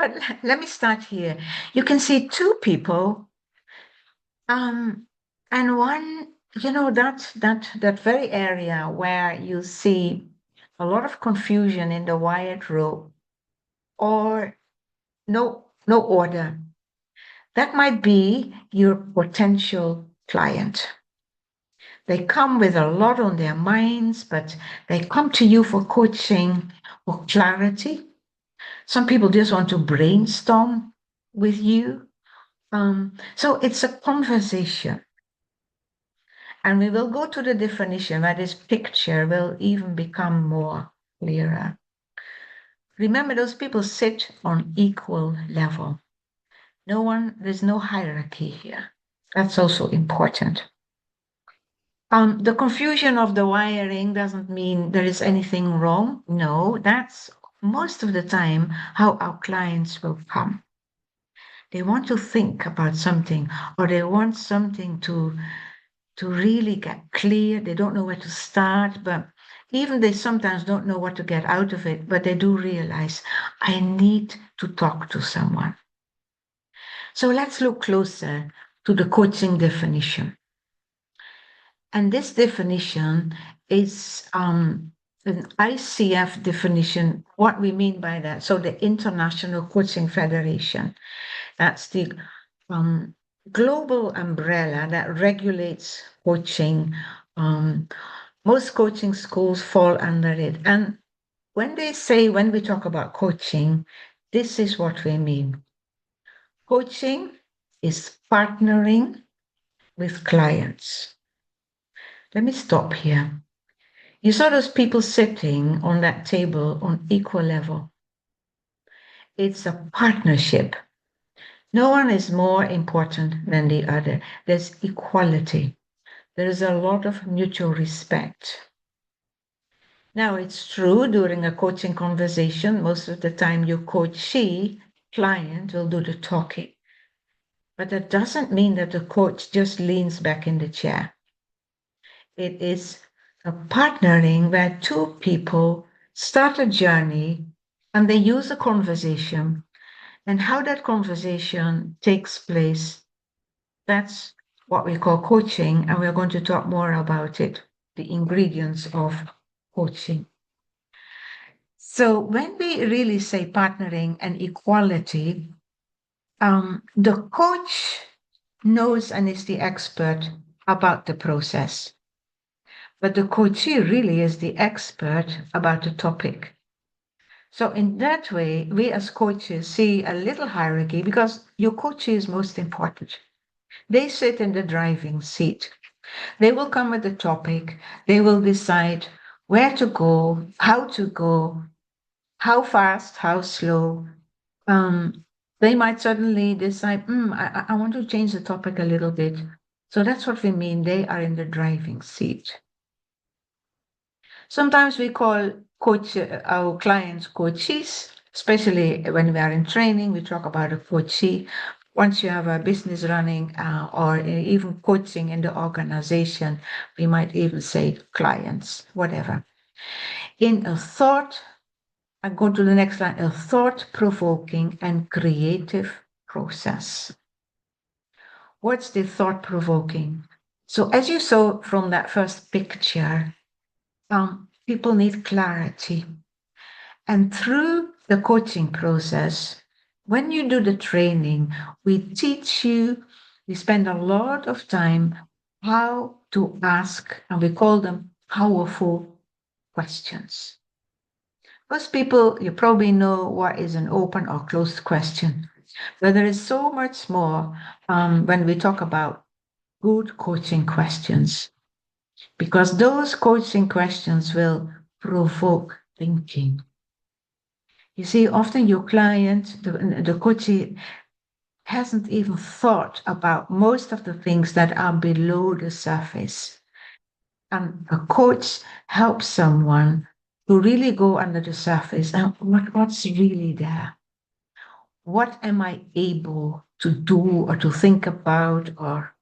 But let me start here. You can see two people, and one, that very area where you see a lot of confusion in the wired rope or no order. That might be your potential client. They come with a lot on their minds, but they come to you for coaching or clarity. Some people just want to brainstorm with you. So it's a conversation. And we will go to the definition where this picture will even become more clearer. Remember, those people sit on equal level. There's no hierarchy here. That's also important. The confusion of the wiring doesn't mean there is anything wrong. No, that's most of the time how our clients will come. They want to think about something, or they want something to really get clear. They don't know where to start, but even they sometimes don't know what to get out of it, but they do realize I need to talk to someone. So let's look closer to the coaching definition. And this definition is an ICF definition. What we mean by that, so the International Coaching Federation, that's the global umbrella that regulates coaching. Most coaching schools fall under it. And when we talk about coaching, this is what we mean. Coaching is partnering with clients. Let me stop here. You saw those people sitting on that table on equal level. It's a partnership. No one is more important than the other. There's equality. There is a lot of mutual respect. Now, it's true during a coaching conversation, most of the time your coachee client will do the talking. But that doesn't mean that the coach just leans back in the chair. It is a partnering where two people start a journey and they use a conversation, and how that conversation takes place. That's what we call coaching, and we're going to talk more about it, the ingredients of coaching. So when we really say partnering and equality, the coach knows and is the expert about the process. But the coachee really is the expert about the topic. So in that way, we as coaches see a little hierarchy because your coachee is most important. They sit in the driving seat. They will come with the topic. They will decide where to go, how fast, how slow. They might suddenly decide, I want to change the topic a little bit. So that's what we mean. They are in the driving seat. Sometimes we call our clients coaches, especially when we are in training. We talk about a coachee. Once you have a business running or even coaching in the organization, we might even say clients, whatever. In a thought, I go to the next line, a thought-provoking and creative process. What's the thought-provoking? So as you saw from that first picture, people need clarity. And through the coaching process, when you do the training, we teach you, we spend a lot of time how to ask, and we call them powerful questions. Most people, you probably know what is an open or closed question, but there is so much more when we talk about good coaching questions, because those coaching questions will provoke thinking. You see, often your client, the coachee, hasn't even thought about most of the things that are below the surface. And a coach helps someone to really go under the surface and what's really there. What am I able to do or to think about or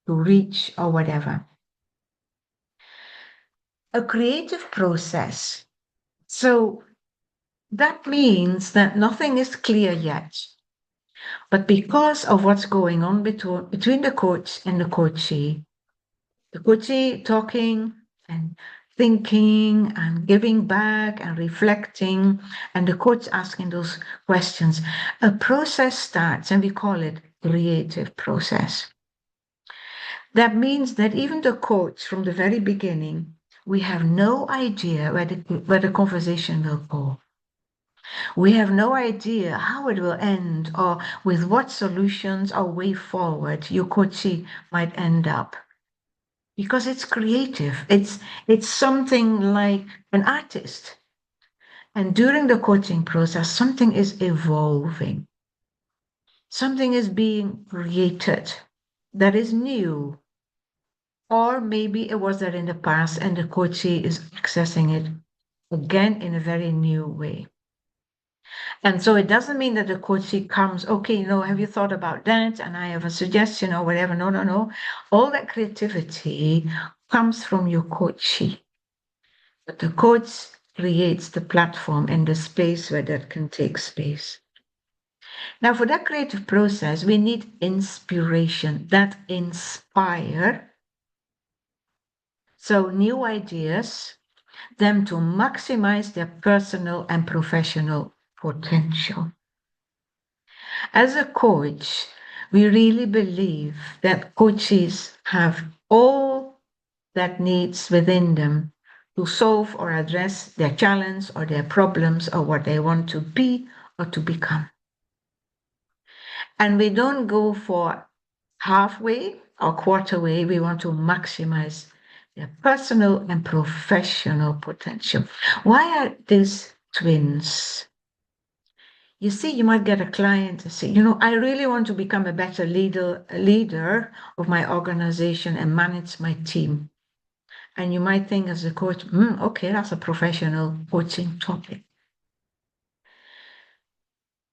to reach or whatever? A creative process. So That means that nothing is clear yet. But because of what's going on between the coach and the coachee talking and thinking and giving back and reflecting, and the coach asking those questions, a process starts, and we call it creative process. That means that even the coach from the very beginning, we have no idea where the conversation will go. We have no idea how it will end or with what solutions or way forward your coachee might end up. Because it's creative. It's something like an artist. And during the coaching process, something is evolving. Something is being created that is new. Or maybe it was there in the past and the coachee is accessing it again in a very new way. And so it doesn't mean that the coachee comes, okay, have you thought about that? And I have a suggestion or whatever. No, no, no. All that creativity comes from your coachee. But the coach creates the platform and the space where that can take space. Now, for that creative process, we need inspiration that inspire. So, new ideas, them to maximize their personal and professional potential. As a coach, we really believe that coaches have all that needs within them to solve or address their challenge or their problems or what they want to be or to become. And we don't go for halfway or quarter way. We want to maximize their personal and professional potential. Why are these twins? You see, you might get a client and say, I really want to become a better leader of my organization and manage my team. And you might think as a coach, okay, that's a professional coaching topic.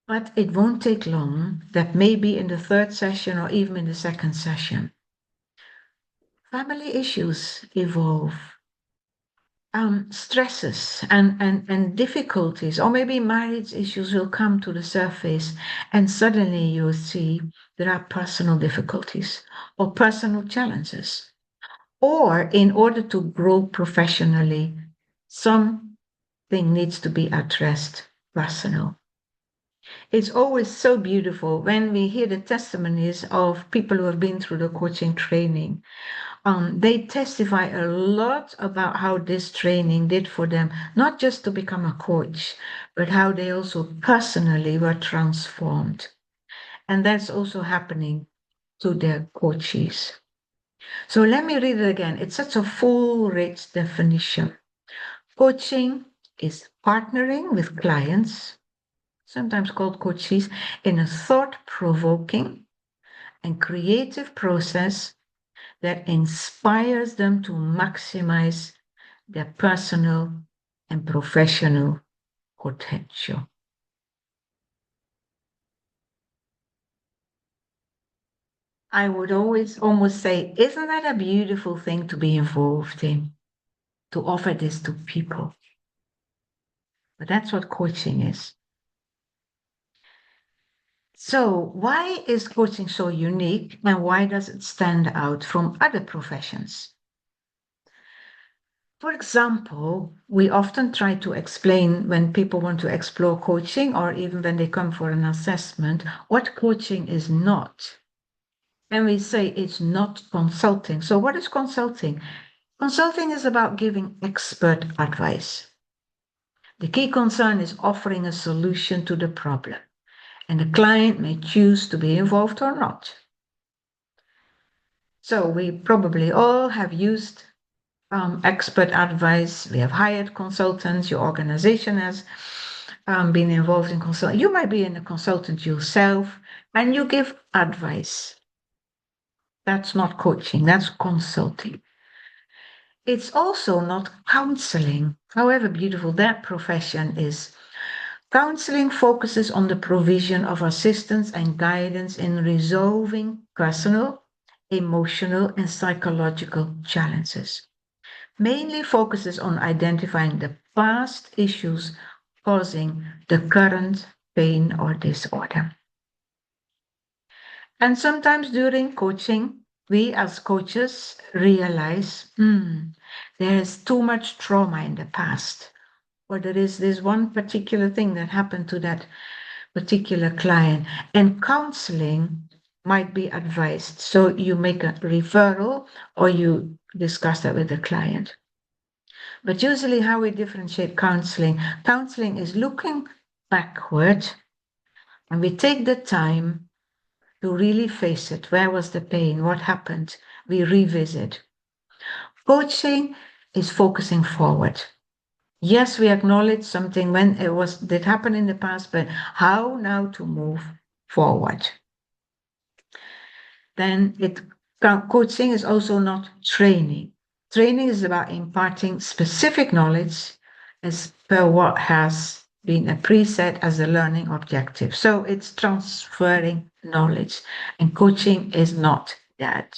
But it won't take long that maybe in the third session or even in the second session, family issues evolve. Stresses and difficulties, or maybe marriage issues will come to the surface, and suddenly you'll see there are personal difficulties or personal challenges. Or in order to grow professionally, something needs to be addressed personal. It's always so beautiful when we hear the testimonies of people who have been through the coaching training. They testify a lot about how this training did for them, not just to become a coach, but how they also personally were transformed. And that's also happening to their coaches. So let me read it again. It's such a full, rich definition. Coaching is partnering with clients, sometimes called coaches, in a thought-provoking and creative process that inspires them to maximize their personal and professional potential. I would always almost say, isn't that a beautiful thing to be involved in? To offer this to people. But that's what coaching is. So, why is coaching so unique and why does it stand out from other professions? For example, we often try to explain when people want to explore coaching or even when they come for an assessment, what coaching is not. And we say it's not consulting. So, what is consulting? Consulting is about giving expert advice. The key concern is offering a solution to the problem, and the client may choose to be involved or not. So, we probably all have used expert advice. We have hired consultants. Your organization has been involved in consulting. You might be a consultant yourself and you give advice. That's not coaching, that's consulting. It's also not counseling, however beautiful that profession is. Counseling focuses on the provision of assistance and guidance in resolving personal, emotional, and psychological challenges. Mainly focuses on identifying the past issues causing the current pain or disorder. And sometimes during coaching, we as coaches realize there is too much trauma in the past, or there is this one particular thing that happened to that particular client, and counseling might be advised. So you make a referral or you discuss that with the client. But usually, how we differentiate counseling is looking backward, and we take the time to really face it. Where was the pain? What happened? We revisit. Coaching is focusing forward. Yes, we acknowledge something when did happen in the past, but how now to move forward. Then coaching is also not training. Training is about imparting specific knowledge as per what has been a preset as a learning objective. So it's transferring knowledge, and coaching is not that.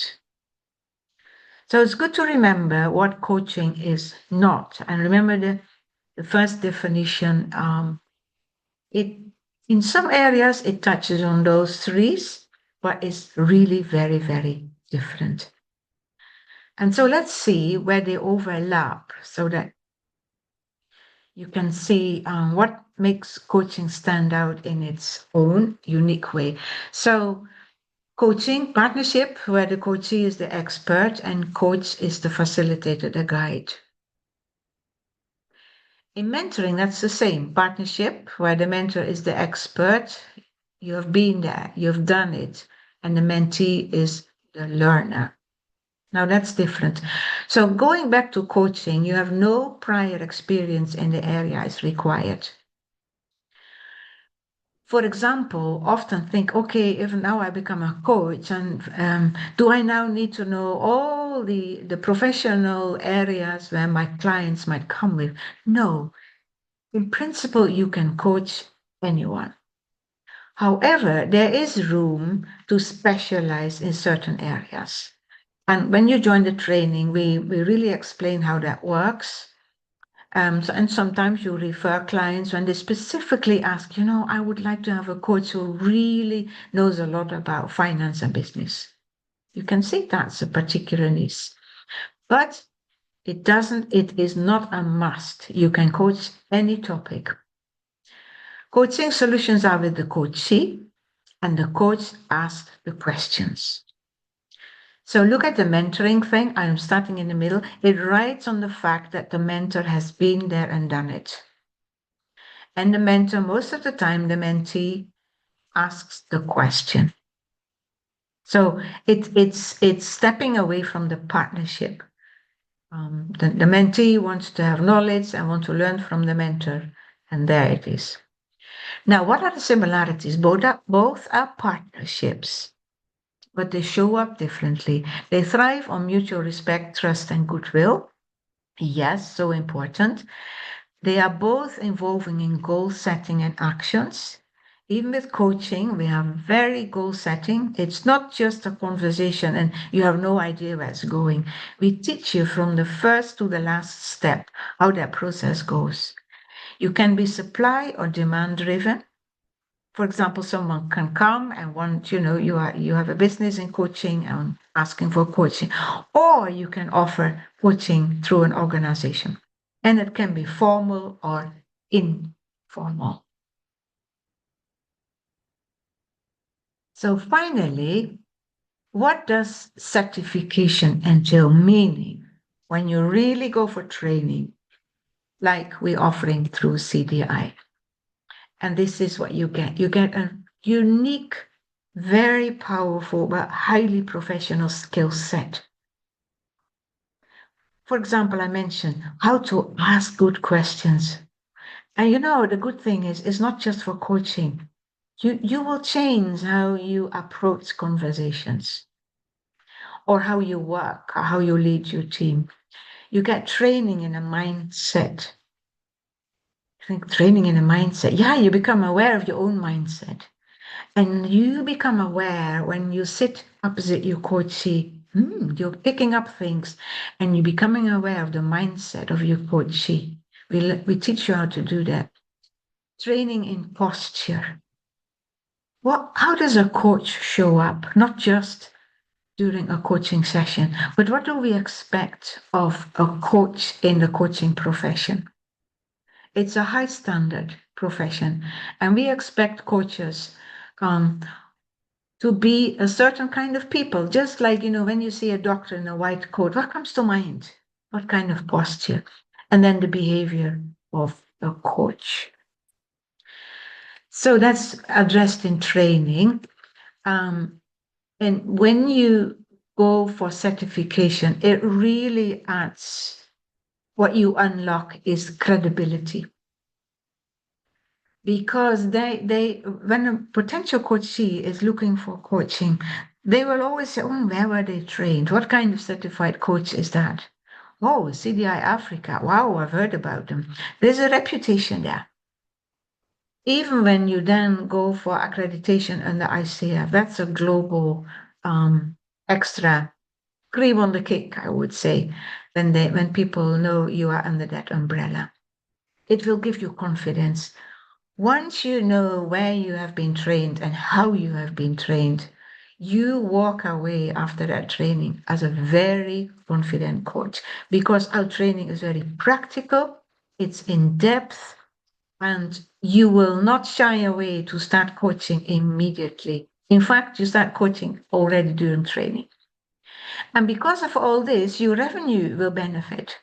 So it's good to remember what coaching is not, and remember the first definition. In some areas it touches on those threes, but it's really very, very different. And so let's see where they overlap so that you can see what makes coaching stand out in its own unique way. So coaching, partnership, where the coachee is the expert and coach is the facilitator, the guide. In mentoring, that's the same. Partnership, where the mentor is the expert, you have been there, you've done it, and the mentee is the learner. Now that's different. So going back to coaching, you have no prior experience in the area is required. For example, often think, okay, if now I become a coach, and do I now need to know all the professional areas where my clients might come with? No. In principle, you can coach anyone. However, there is room to specialize in certain areas. And when you join the training, we really explain how that works. And sometimes you refer clients when they specifically ask, I would like to have a coach who really knows a lot about finance and business. You can see that's a particular niche. But it is not a must. You can coach any topic. Coaching solutions are with the coachee, and the coach asks the questions. So look at the mentoring thing. I'm starting in the middle. It rides on the fact that the mentor has been there and done it. And the mentor, most of the time, the mentee asks the question. So it's stepping away from the partnership. The mentee wants to have knowledge and want to learn from the mentor, and there it is. Now, what are the similarities? Both are partnerships, but they show up differently. They thrive on mutual respect, trust, and goodwill. Yes, so important. They are both involving in goal setting and actions. Even with coaching, we have very goal setting. It's not just a conversation and you have no idea where it's going. We teach you from the first to the last step how that process goes. You can be supply or demand driven. For example, someone can come and want, you have a business in coaching and asking for coaching, or you can offer coaching through an organization. And it can be formal or informal. So finally, what does certification entail? Meaning, when you really go for training, like we're offering through CDI, and this is what you get. You get a unique, very powerful, but highly professional skill set. For example, I mentioned how to ask good questions. And the good thing is, it's not just for coaching. You will change how you approach conversations or how you work or how you lead your team. You get training in a mindset. Training in a mindset. Yeah, you become aware of your own mindset. And you become aware when you sit opposite your coachee, you're picking up things and you're becoming aware of the mindset of your coachee. We teach you how to do that. training in posture. How does a coach show up? Not just during a coaching session, but what do we expect of a coach in the coaching profession? It's a high standard profession, and we expect coaches um, to be a certain kind of people. Just like, when you see a doctor in a white coat, what comes to mind? What kind of posture? And then the behavior of a coach. So that's addressed in training. And when you go for certification, it really adds, what you unlock is credibility. Because when a potential coachee is looking for coaching, they will always say, oh, where were they trained? What kind of certified coach is that? Oh, CDI-Africa. Wow, I've heard about them. There's a reputation there. Even when you then go for accreditation under ICF, that's a global extra cream on the cake, I would say, when people know you are under that umbrella. It will give you confidence. Once you know where you have been trained and how you have been trained, you walk away after that training as a very confident coach, because our training is very practical, it's in depth, and you will not shy away to start coaching immediately. In fact, you start coaching already during training. And because of all this, your revenue will benefit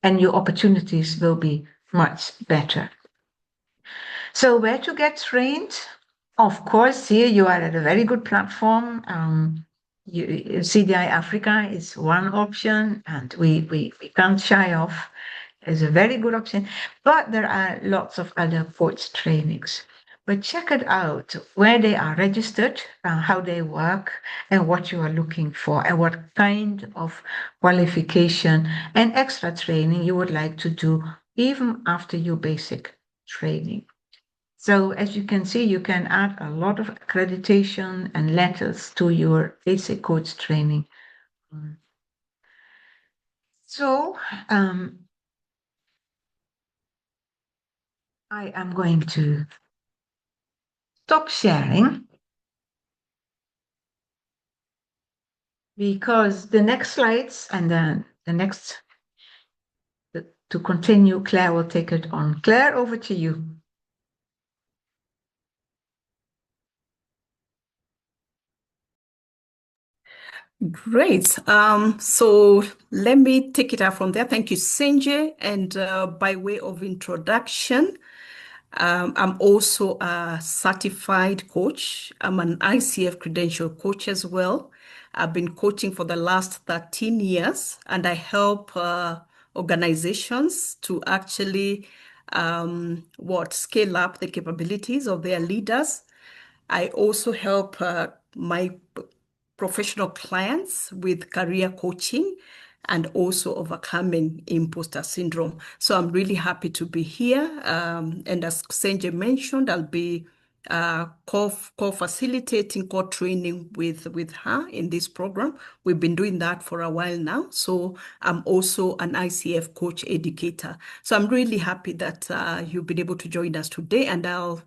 and your opportunities will be much better. So where to get trained? Of course, here you are at a very good platform. CDI Africa is one option, and we can't shy off. It's a very good option, but there are lots of other coach trainings. But check it out, where they are registered, how they work, and what you are looking for, and what kind of qualification and extra training you would like to do even after your basic training. So as you can see, you can add a lot of accreditation and letters to your basic coach training. So I am going to stop sharing, because the next slides and then to continue, Claire will take it on. Claire, over to you. Great. So let me take it out from there. Thank you, Senje. And by way of introduction, I'm also a certified coach. I'm an ICF credential coach as well. I've been coaching for the last 13 years, and I help organizations to actually scale up the capabilities of their leaders. I also help my professional clients with career coaching and also overcoming imposter syndrome. So I'm really happy to be here. And as Senje mentioned, I'll be co-facilitating, co-training with her in this program. We've been doing that for a while now. So I'm also an ICF coach educator. So I'm really happy that you've been able to join us today, and I'll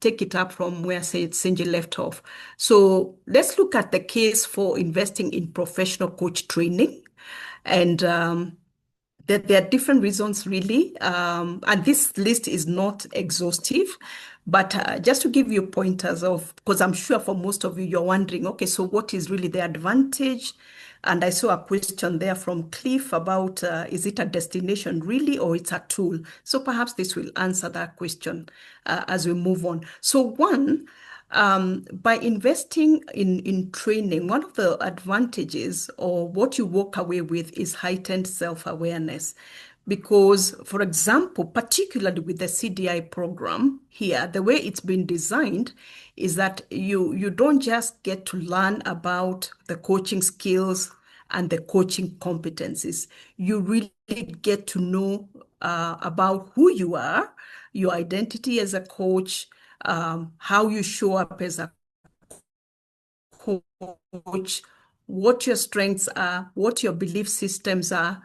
take it up from where Senji left off. So let's look at the case for investing in professional coach training. And there are different reasons, really. And this list is not exhaustive, but just to give you pointers of, because I'm sure for most of you, you're wondering, okay, so what is really the advantage? And I saw a question there from Cliff about, is it a destination really, or it's a tool? So perhaps this will answer that question as we move on. So one, by investing in training, one of the advantages or what you walk away with is heightened self-awareness. Because, for example, particularly with the CDI program here, the way it's been designed is that you don't just get to learn about the coaching skills and the coaching competencies. You really get to know about who you are, your identity as a coach, how you show up as a coach, what your strengths are, what your belief systems are,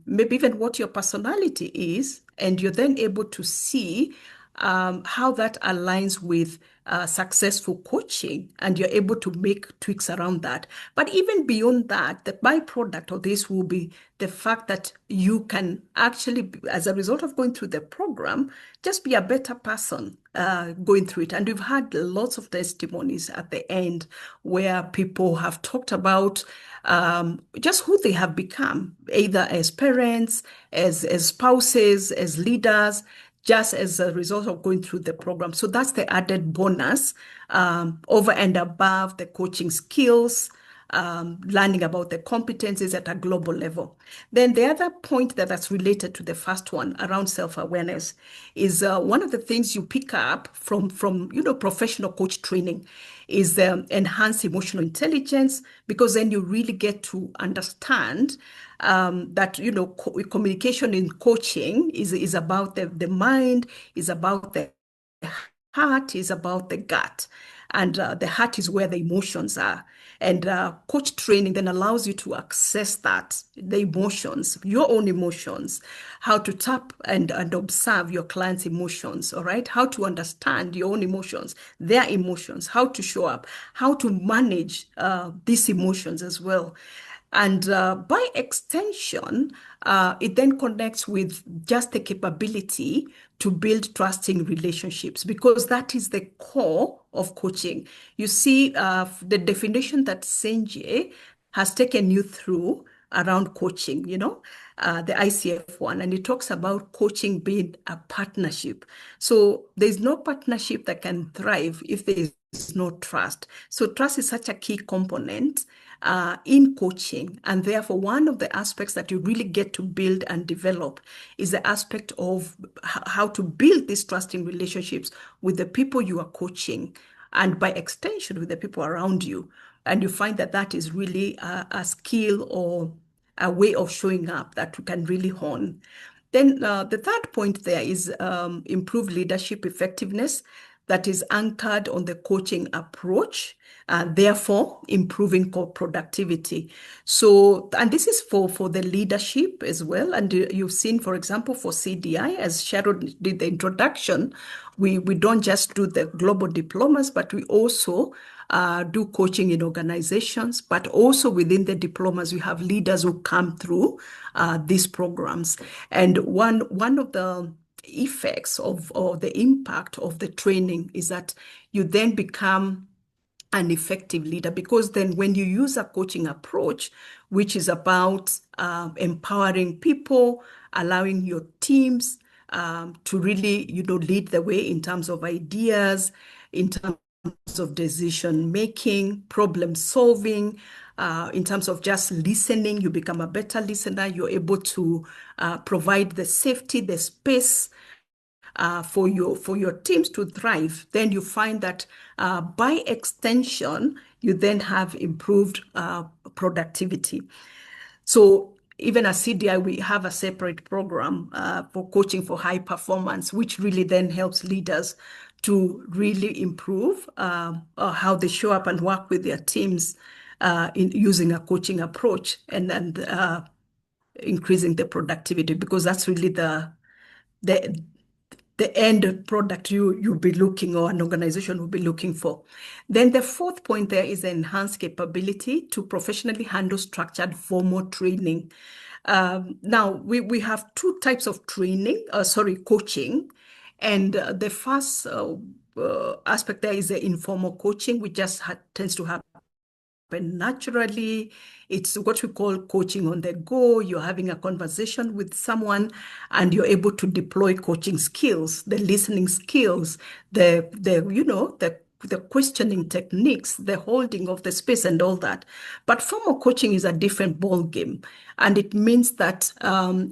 maybe even what your personality is, and you're then able to see how that aligns with successful coaching, and you're able to make tweaks around that. But even beyond that, the byproduct of this will be the fact that you can actually, as a result of going through the program, just be a better person going through it. And we've had lots of testimonies at the end where people have talked about just who they have become, either as parents, as spouses, as leaders, just as a result of going through the program. So that's the added bonus over and above the coaching skills, learning about the competencies at a global level. Then the other point that's related to the first one around self-awareness is one of the things you pick up from professional coach training is enhanced emotional intelligence, because then you really get to understand that communication in coaching is about the mind, is about the heart, is about the gut. And the heart is where the emotions are. And coach training then allows you to access that, the emotions, your own emotions, how to tap and observe your client's emotions, all right? How to understand your own emotions, their emotions, how to show up, how to manage these emotions as well. And by extension, it then connects with just the capability to build trusting relationships, because that is the core of coaching. You see, the definition that Senje has taken you through around coaching, the ICF one, and it talks about coaching being a partnership. So there's no partnership that can thrive if there is no trust. So trust is such a key component in coaching. And therefore, one of the aspects that you really get to build and develop is the aspect of how to build these trusting relationships with the people you are coaching, and by extension with the people around you. And you find that that is really a skill or a way of showing up that you can really hone. Then the third point there is improved leadership effectiveness that is anchored on the coaching approach, therefore improving productivity. So, and this is for the leadership as well. And you've seen, for example, for CDI, as Sharon did the introduction, we don't just do the global diplomas, but we also do coaching in organizations, but also within the diplomas, we have leaders who come through these programs. And one of the effects of or the impact of the training is that you then become an effective leader, because then when you use a coaching approach, which is about empowering people, allowing your teams to really, lead the way in terms of ideas, in terms of decision making, problem solving, in terms of just listening, you become a better listener. You're able to provide the safety, the space for your teams to thrive. Then you find that by extension, you then have improved productivity. So even at CDI, we have a separate program for coaching for high performance, which really then helps leaders to really improve how they show up and work with their teams in using a coaching approach, and increasing the productivity, because that's really the end product you'll be looking, or an organization will be looking for. Then the fourth point there is the enhanced capability to professionally handle structured formal training. Now, we have two types of coaching. And the first aspect there is the informal coaching, which just tends to happen naturally. It's what we call coaching on the go. You're having a conversation with someone and you're able to deploy coaching skills, the listening skills, the questioning techniques, the holding of the space and all that. But formal coaching is a different ball game. And it means that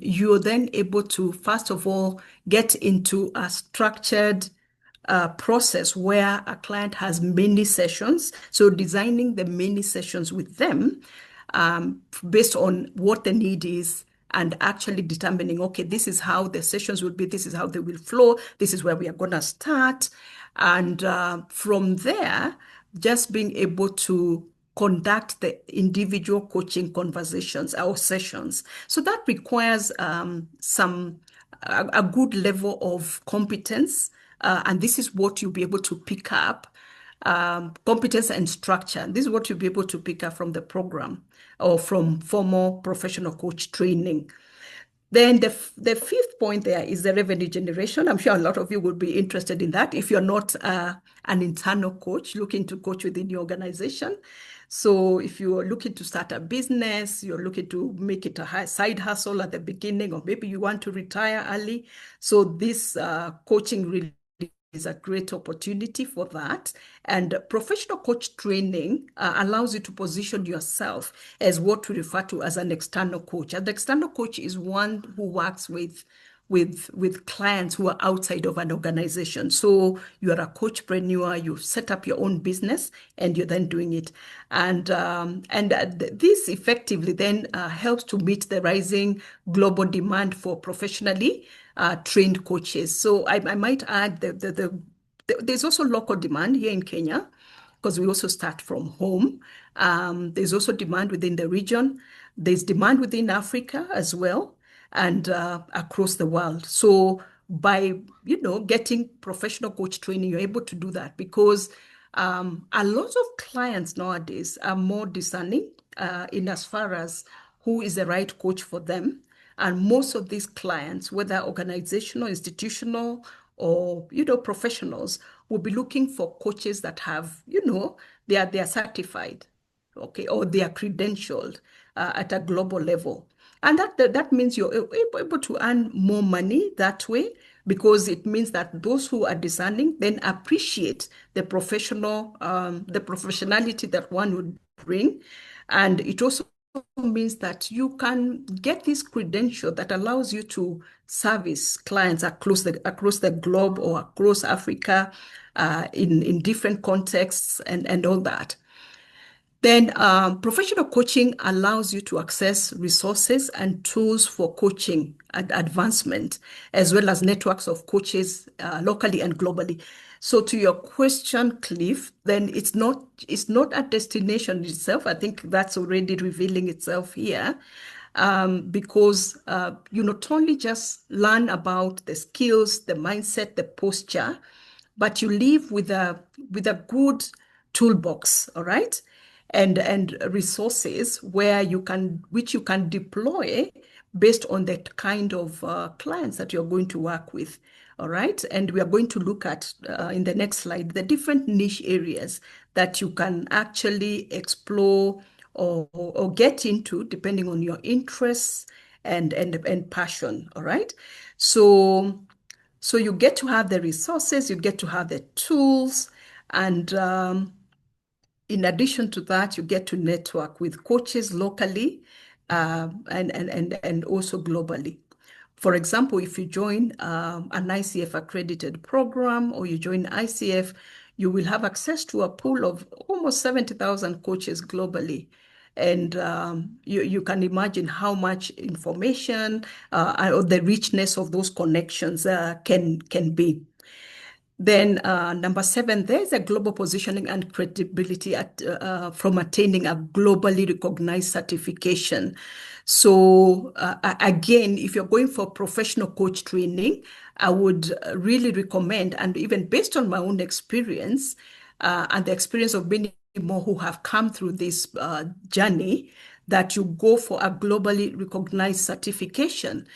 you're then able to, first of all, get into a structured process where a client has many sessions. So designing the many sessions with them based on what the need is, and actually determining, okay, this is how the sessions will be, this is how they will flow, this is where we are going to start. And from there, just being able to conduct the individual coaching conversations or sessions. So that requires a good level of competence And this is what you'll be able to pick up, competence and structure. This is what you'll be able to pick up from the program or from formal professional coach training. Then the fifth point there is the revenue generation. I'm sure a lot of you would be interested in that if you're not an internal coach looking to coach within your organization. So if you're looking to start a business, you're looking to make it a side hustle at the beginning, or maybe you want to retire early. So this coaching really is a great opportunity for that. And professional coach training allows you to position yourself as what we refer to as an external coach. And the external coach is one who works with clients who are outside of an organization. So you are a coachpreneur, you set up your own business, and you're then doing it. And this effectively then helps to meet the rising global demand for professionally trained coaches. So I might add there's also local demand here in Kenya because we also start from home. There's also demand within the region. There's demand within Africa as well and across the world. So by, getting professional coach training, you're able to do that because a lot of clients nowadays are more discerning in as far as who is the right coach for them. And most of these clients, whether organizational, institutional, or professionals, will be looking for coaches that have, they are certified, okay, or they are credentialed at a global level. And that means you're able to earn more money that way because it means that those who are discerning then appreciate the the professionality that one would bring. And it also means that you can get this credential that allows you to service clients across the globe or across Africa in different contexts and all that. Then professional coaching allows you to access resources and tools for coaching and advancement, as well as networks of coaches locally and globally. So to your question, Cliff, then it's not a destination itself. I think that's already revealing itself here. Because you not only just learn about the skills, the mindset, the posture, but you live with a good toolbox, all right? And resources which you can deploy based on the kind of clients that you're going to work with. All right. And we are going to look at in the next slide the different niche areas that you can actually explore or get into depending on your interests and passion. All right. So you get to have the resources, you get to have the tools, and in addition to that, you get to network with coaches locally and also globally. For example, if you join an ICF accredited program or you join ICF, you will have access to a pool of almost 70,000 coaches globally. And you can imagine how much information or the richness of those connections can be. Then number 7, there's a global positioning and credibility from attaining a globally recognized certification. So again, if you're going for professional coach training, I would really recommend, and even based on my own experience and the experience of many more who have come through this journey, that you go for a globally recognized certification,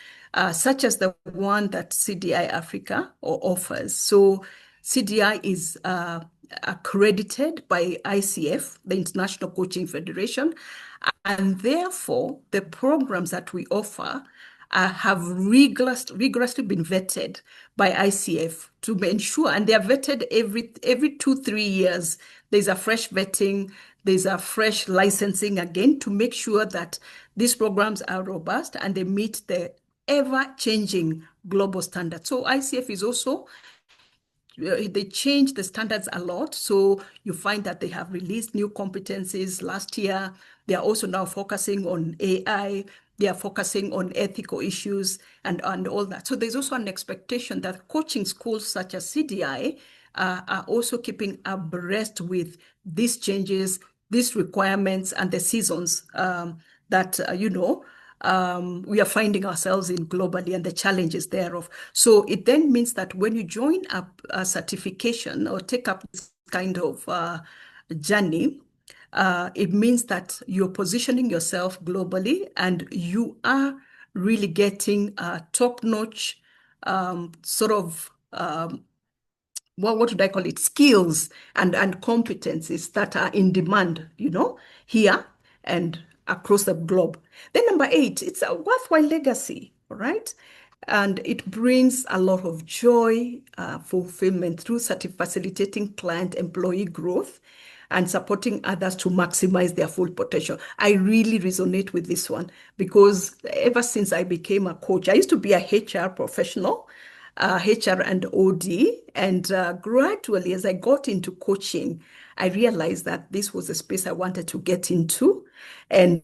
such as the one that CDI-Africa offers. So CDI is accredited by ICF, the International Coaching Federation, and therefore the programs that we offer have rigorously been vetted by ICF to ensure, and they are vetted every 2-3 years. There's a fresh vetting, there's a fresh licensing again to make sure that these programs are robust and they meet the ever-changing global standards. So ICF is also, they change the standards a lot. So you find that they have released new competencies last year. They are also now focusing on AI. They are focusing on ethical issues and all that. So there's also an expectation that coaching schools such as CDI are also keeping abreast with these changes, these requirements, and the seasons that, we are finding ourselves in globally and the challenges thereof. So it then means that when you join a certification or take up this kind of journey, it means that you're positioning yourself globally and you are really getting top-notch sort of what would I call it? Skills and competencies that are in demand, here and across the globe. Then number 8, it's a worthwhile legacy, all right? And it brings a lot of joy, fulfillment through facilitating client employee growth and supporting others to maximize their full potential. I really resonate with this one because ever since I became a coach, I used to be a HR professional, HR and OD. And gradually, as I got into coaching, I realized that this was a space I wanted to get into. And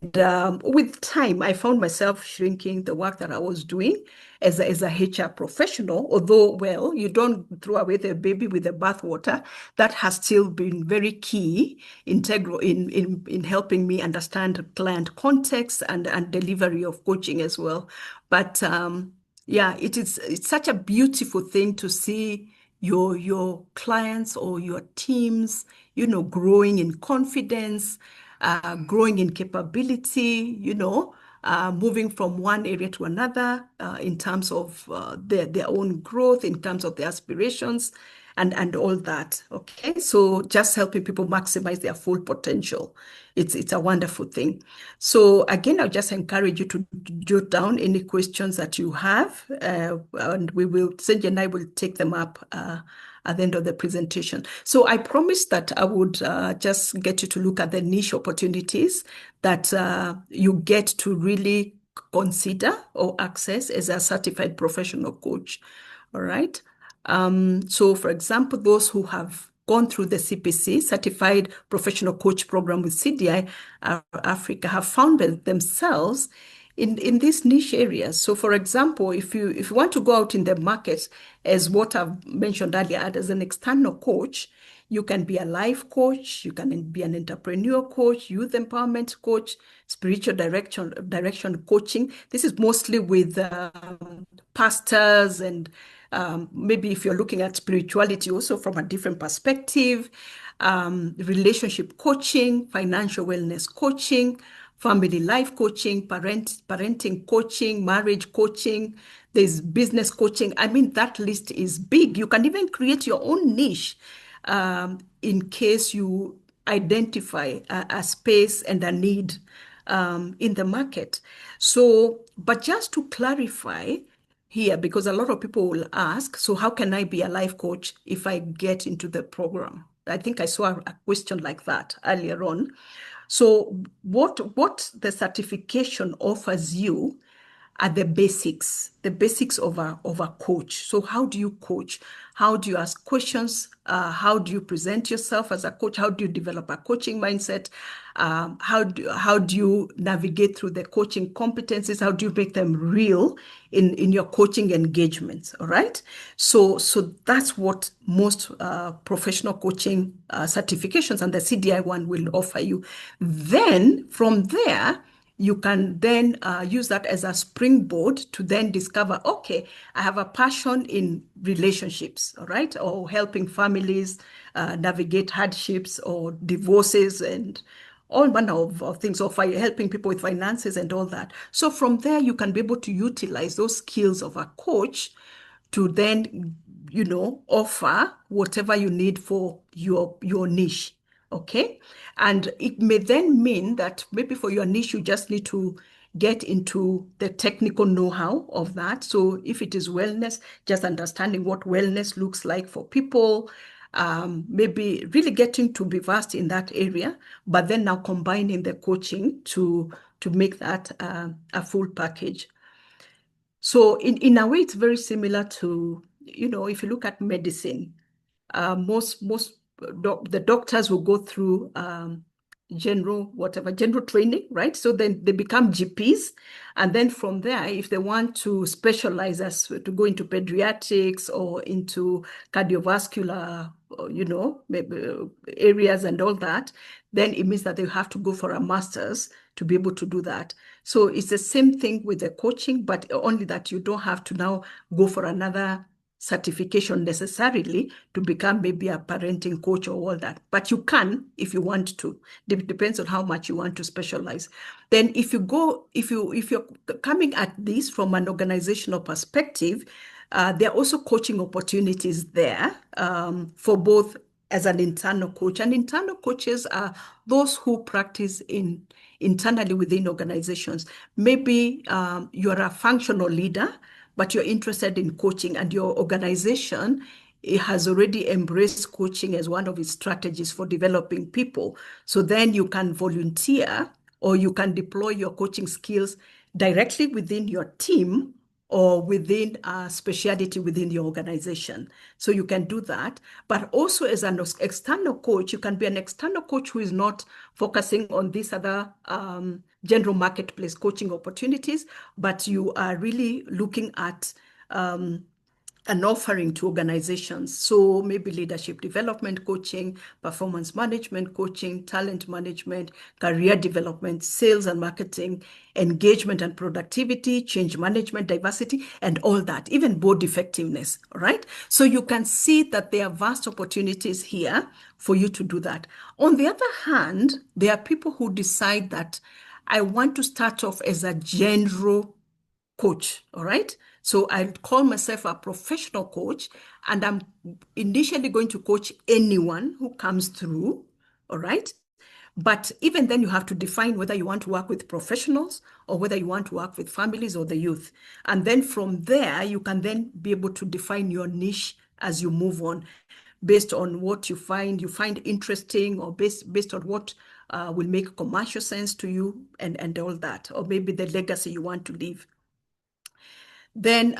with time, I found myself shrinking the work that I was doing as a HR professional. Although, well, you don't throw away the baby with the bathwater. That has still been very key, integral in helping me understand client context and delivery of coaching as well. But yeah, it's such a beautiful thing to see your clients or your teams, growing in confidence, growing in capability, moving from one area to another in terms of their own growth, in terms of their aspirations, and all that. Okay, so just helping people maximize their full potential. It's a wonderful thing. So again, I'll just encourage you to jot down any questions that you have, and Senji and I will take them up at the end of the presentation. So I promised that I would just get you to look at the niche opportunities that you get to really consider or access as a certified professional coach. All right. So for example, those who have gone through the CPC, Certified Professional Coach Program with CDI Africa, have found themselves in these niche areas. So for example, if you want to go out in the market, as what I've mentioned earlier, as an external coach, you can be a life coach, you can be an entrepreneur coach, youth empowerment coach, spiritual direction coaching. This is mostly with pastors and maybe if you're looking at spirituality also from a different perspective, relationship coaching, financial wellness coaching, family life coaching, parenting coaching, marriage coaching, there's business coaching. I mean, that list is big. You can even create your own niche in case you identify a space and a need in the market. So, but just to clarify here, because a lot of people will ask, so how can I be a life coach if I get into the program? I think I saw a question like that earlier on. So what the certification offers you are the basics of a coach. So how do you coach? How do you ask questions? How do you present yourself as a coach? How do you develop a coaching mindset? How do you navigate through the coaching competencies? How do you make them real in your coaching engagements? All right. So that's what most professional coaching certifications and the CDI one will offer you. Then from there, you can then use that as a springboard to then discover, okay, I have a passion in relationships, all right, or helping families navigate hardships or divorces and all manner of things, or helping people with finances and all that. So from there, you can be able to utilize those skills of a coach to then, offer whatever you need for your niche. Okay. And it may then mean that maybe for your niche, you just need to get into the technical know-how of that. So if it is wellness, just understanding what wellness looks like for people, maybe really getting to be versed in that area, but then now combining the coaching to make that a full package. So in a way, it's very similar to, if you look at medicine, most the doctors will go through general training, right? So then they become GPs, and then from there, if they want to specialize as to go into pediatrics or into cardiovascular maybe, areas and all that, then it means that they have to go for a master's to be able to do that. So it's the same thing with the coaching, but only that you don't have to now go for another certification necessarily to become maybe a parenting coach or all that. But you can if you want to. Depends on how much you want to specialize. Then if you're coming at this from an organizational perspective, there are also coaching opportunities there for both as an internal coach. And internal coaches are those who practice internally within organizations. Maybe you're a functional leader, but you're interested in coaching, and your organization it has already embraced coaching as one of its strategies for developing people. So then you can volunteer or you can deploy your coaching skills directly within your team or within a specialty within your organization. So you can do that. But also as an external coach, you can be an external coach who is not focusing on these other general marketplace coaching opportunities, but you are really looking at an offering to organizations. So maybe leadership development coaching, performance management coaching, talent management, career development, sales and marketing, engagement and productivity, change management, diversity, and all that, even board effectiveness, right? So you can see that there are vast opportunities here for you to do that. On the other hand, there are people who decide that I want to start off as a general coach, all right? So I call myself a professional coach, and I'm initially going to coach anyone who comes through, all right? But even then, you have to define whether you want to work with professionals or whether you want to work with families or the youth. And then from there, you can then be able to define your niche as you move on based on what you find interesting, or based on what will make commercial sense to you and all that, or maybe the legacy you want to leave. Then,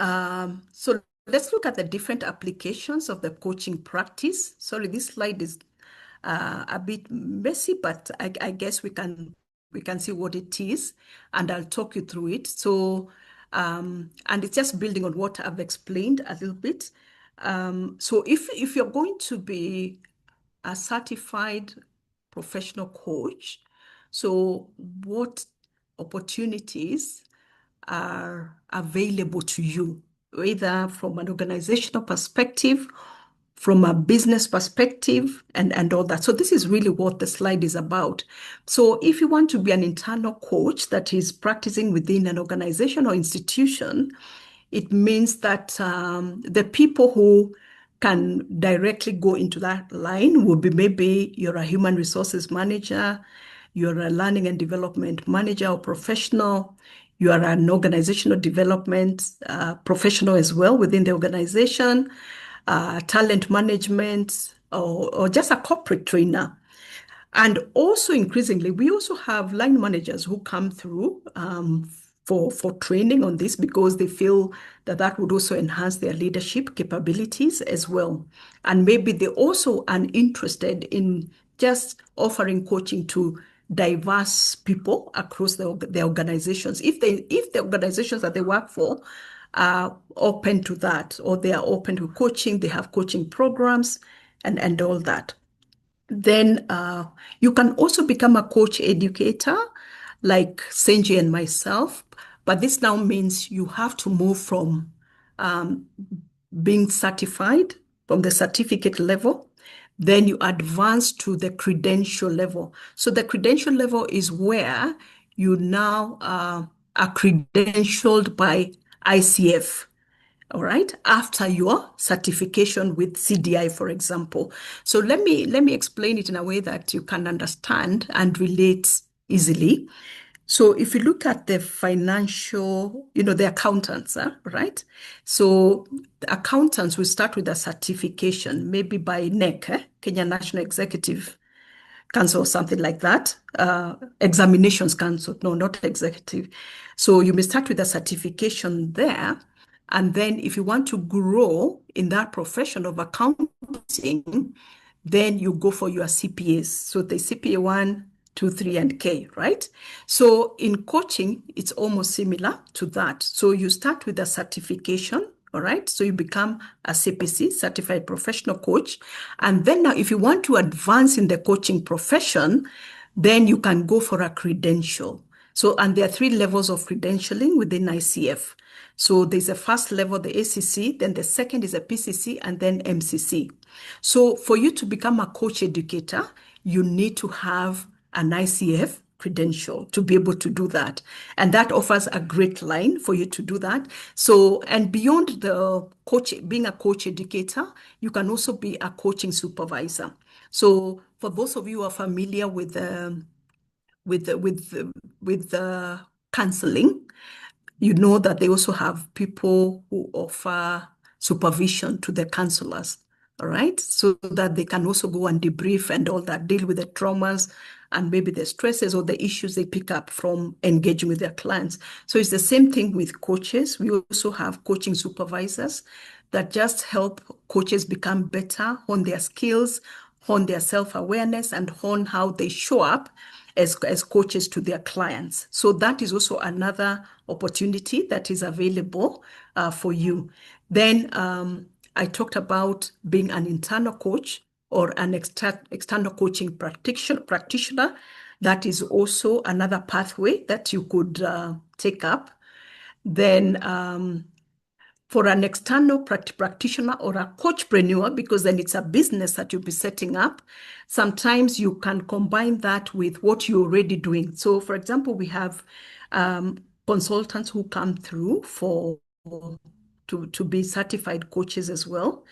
so let's look at the different applications of the coaching practice. Sorry, this slide is a bit messy, but I guess we can see what it is, and I'll talk you through it. So, and it's just building on what I've explained a little bit. So if you're going to be a certified professional coach, so what opportunities are available to you, either from an organizational perspective, from a business perspective, and all that. So this is really what the slide is about. So if you want to be an internal coach that is practicing within an organization or institution, it means that the people who can directly go into that line will be, maybe you're a human resources manager, you're a learning and development manager or professional, you are an organizational development professional as well within the organization, talent management, or just a corporate trainer. And also increasingly, we also have line managers who come through for training on this, because they feel that that would also enhance their leadership capabilities as well. And maybe they also are interested in just offering coaching to diverse people across the organizations. If the organizations that they work for are open to that, or they are open to coaching, they have coaching programs and all that. Then you can also become a coach educator like Senji and myself. But this now means you have to move from being certified from the certificate level, then you advance to the credential level. So the credential level is where you now are credentialed by ICF. All right, after your certification with CDI, for example. So let me explain it in a way that you can understand and relate easily. So if you look at the financial, the accountants, right? So the accountants will start with a certification, maybe by NEC, Kenya National Executive Council, or something like that. Examinations Council, no, not executive. So you may start with a certification there. And then if you want to grow in that profession of accounting, then you go for your CPAs. So the CPA 1, 2, 3, and K, right? So in coaching, it's almost similar to that. So you start with a certification All right. So you become a CPC, certified professional coach. And then now, if you want to advance in the coaching profession, then you can go for a credential. So, and there are three levels of credentialing within ICF. So there's a first level, the ACC, then the second is a PCC, and then MCC. So for you to become a coach educator, you need to have an ICF credential to be able to do that. And that offers a great line for you to do that. So, and beyond the coach, being a coach educator, you can also be a coaching supervisor. So for those of you who are familiar with with with with counseling, you know that they also have people who offer supervision to the counselors, all right? So that they can also go and debrief and all that, deal with the traumas and maybe the stresses or the issues they pick up from engaging with their clients. So it's the same thing with coaches. We also have coaching supervisors that just help coaches become better, hone their skills, hone their self-awareness, and hone how they show up as coaches to their clients. So that is also another opportunity that is available for you. Then I talked about being an internal coach or an external coaching practitioner. That is also another pathway that you could take up. Then for an external practitioner or a coachpreneur, because then it's a business that you'll be setting up, sometimes you can combine that with what you're already doing. So, for example, we have consultants who come through to be certified coaches as well.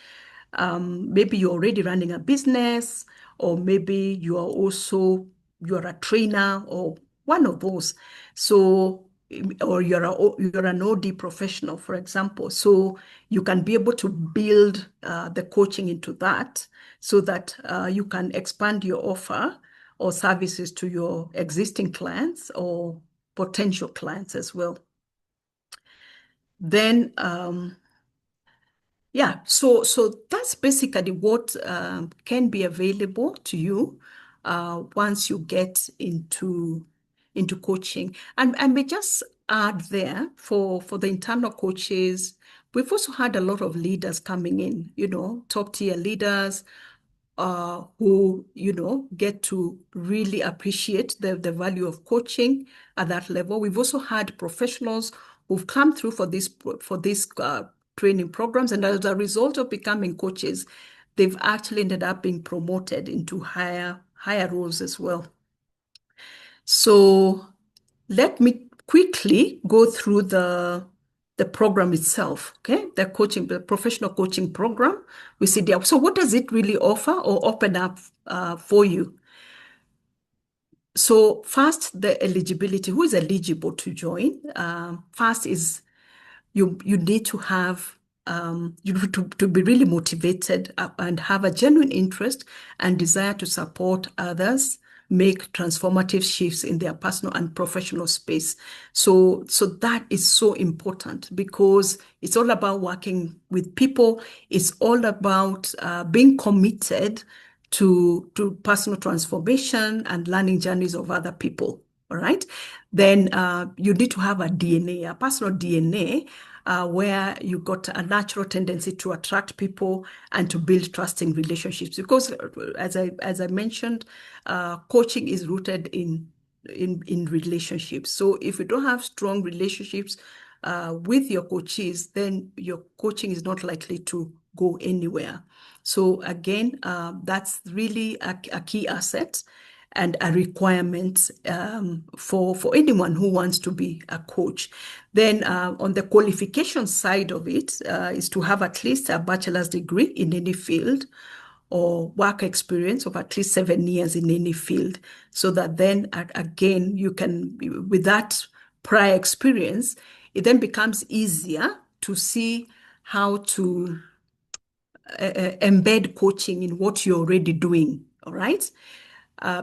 Maybe you're already running a business, or maybe you're a trainer or one of those. So, or you're an OD professional, for example. So you can be able to build the coaching into that so that you can expand your offer or services to your existing clients or potential clients as well. Then yeah, so that's basically what can be available to you once you get into coaching. And I may just add there for the internal coaches, we've also had a lot of leaders coming in, top tier leaders who, get to really appreciate the value of coaching at that level. We've also had professionals who've come through for this training programs, and as a result of becoming coaches, they've actually ended up being promoted into higher roles as well. So let me quickly go through the program itself, okay? The professional coaching program we see there. So what does it really offer or open up for you? So first, the eligibility. Who is eligible to join? First is you need to have to be really motivated and have a genuine interest and desire to support others make transformative shifts in their personal and professional space. So that is so important because it's all about working with people. It's all about being committed to personal transformation and learning journeys of other people. All right. Then you need to have a DNA, a personal DNA, where you got a natural tendency to attract people and to build trusting relationships. Because as I mentioned, coaching is rooted in relationships. So if you don't have strong relationships with your coaches, then your coaching is not likely to go anywhere. So again, that's really a key asset and a requirement for anyone who wants to be a coach. Then on the qualification side of it is to have at least a bachelor's degree in any field or work experience of at least 7 years in any field, so that then again, you can, with that prior experience, it then becomes easier to see how to embed coaching in what you're already doing, all right?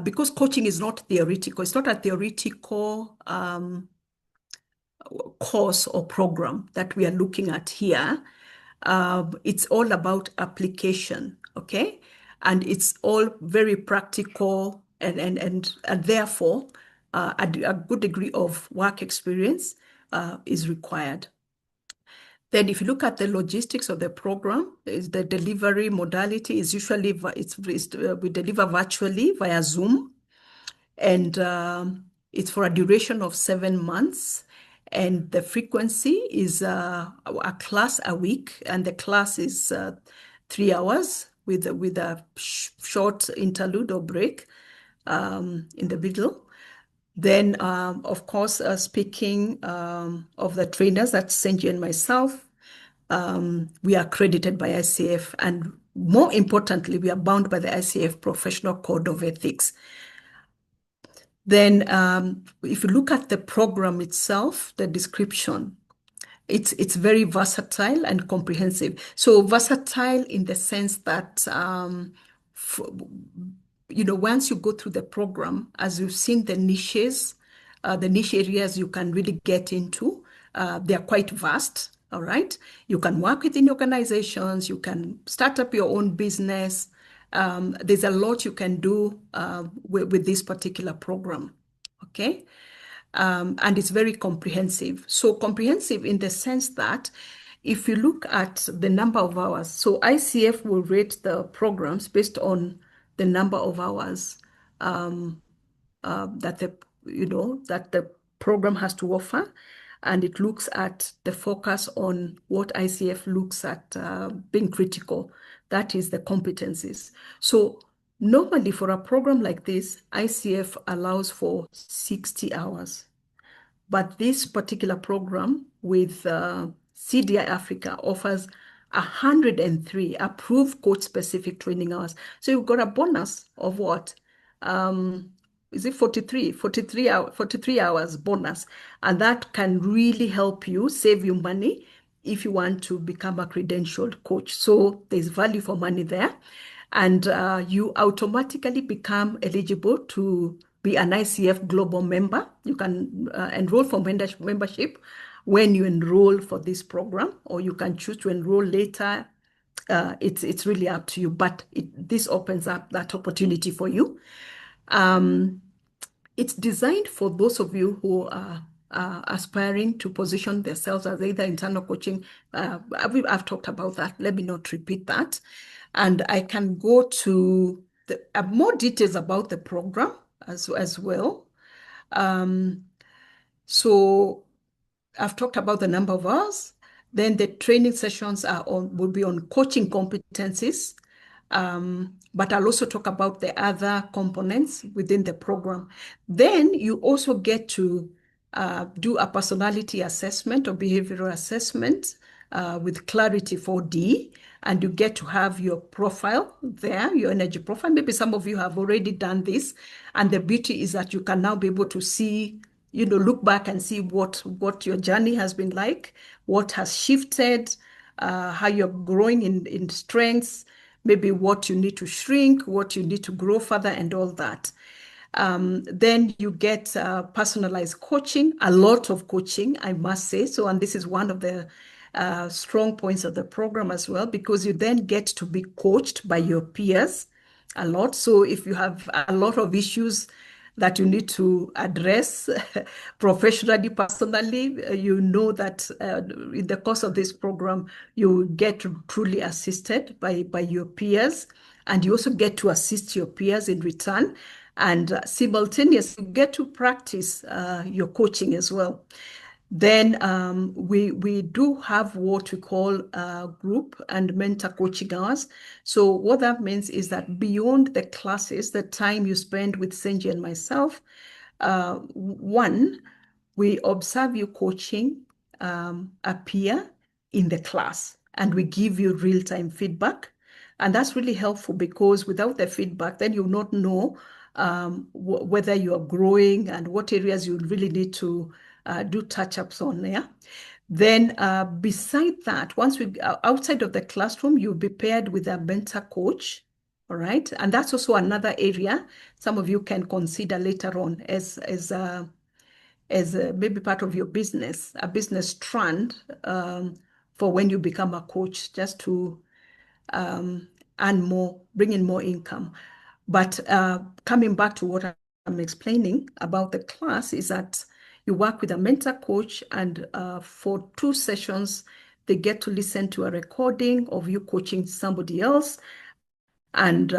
Because coaching is not theoretical. It's not a theoretical course or program that we are looking at here. It's all about application, okay? And it's all very practical and therefore a good degree of work experience is required. Then if you look at the logistics of the program, is the delivery modality is usually we deliver virtually via Zoom, and it's for a duration of 7 months. And the frequency is a class a week, and the class is 3 hours with a short interlude or break in the middle. Then, of course, speaking of the trainers, that's Senji and myself, we are accredited by ICF, and more importantly, we are bound by the ICF Professional Code of Ethics. Then, if you look at the program itself, the description, it's very versatile and comprehensive. So versatile in the sense that once you go through the program, as you've seen the niche areas you can really get into, they're quite vast. All right. You can work within organizations, you can start up your own business. There's a lot you can do with this particular program. Okay. And it's very comprehensive. So comprehensive in the sense that if you look at the number of hours, so ICF will rate the programs based on the number of hours that the program has to offer, and it looks at the focus on what ICF looks at being critical. That is the competencies. So normally for a program like this, ICF allows for 60 hours. But this particular program with CDI-Africa offers 103 approved coach-specific training hours. So you've got a bonus of what? Is it 43 hours bonus? And that can really help you save you money if you want to become a credentialed coach. So there's value for money there. And you automatically become eligible to be an ICF Global member. You can enroll for membership when you enroll for this program, or you can choose to enroll later. It's really up to you, but this opens up that opportunity for you. It's designed for those of you who are aspiring to position themselves as either internal coaching. I've talked about that. Let me not repeat that. And I can go to more details about the program as well. So I've talked about the number of hours. Then the training sessions will be on coaching competencies. But I'll also talk about the other components within the program. Then you also get to do a personality assessment or behavioral assessment with Clarity 4D, and you get to have your profile there, your energy profile. Maybe some of you have already done this, and the beauty is that you can now be able to see, look back and see what your journey has been like, what has shifted, how you're growing in strengths, maybe what you need to shrink, what you need to grow further, and all that. Then you get personalized coaching, a lot of coaching, I must say. So, and this is one of the strong points of the program as well, because you then get to be coached by your peers a lot. So if you have a lot of issues that you need to address professionally, personally, you know that in the course of this program, you get truly assisted by your peers, and you also get to assist your peers in return. And simultaneously, you get to practice your coaching as well. Then we do have what we call group and mentor coaching hours. So what that means is that beyond the classes, the time you spend with Senji and myself, one, we observe you coaching a peer in the class, and we give you real-time feedback. And that's really helpful, because without the feedback, then you'll not know whether you are growing and what areas you really need to do touch-ups on there. Then beside that, once we outside of the classroom, you'll be paired with a mentor coach. All right. And that's also another area some of you can consider later on as maybe part of your business, a business strand for when you become a coach, just to earn more, bring in more income. But coming back to what I'm explaining about the class is that you work with a mentor coach, and for 2 sessions, they get to listen to a recording of you coaching somebody else, and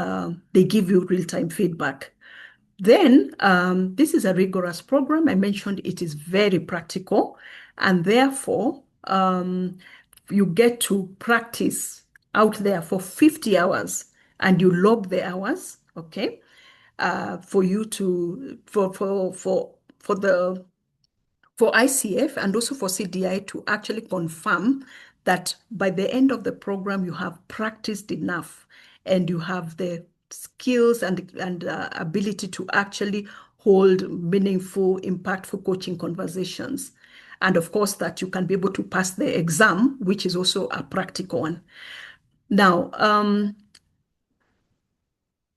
they give you real-time feedback. Then this is a rigorous program. I mentioned it is very practical, and therefore you get to practice out there for 50 hours, and you log the hours, okay, for you to for ICF and also for CDI to actually confirm that by the end of the program you have practiced enough and you have the skills and ability to actually hold meaningful, impactful coaching conversations. And of course, that you can be able to pass the exam, which is also a practical one. Now,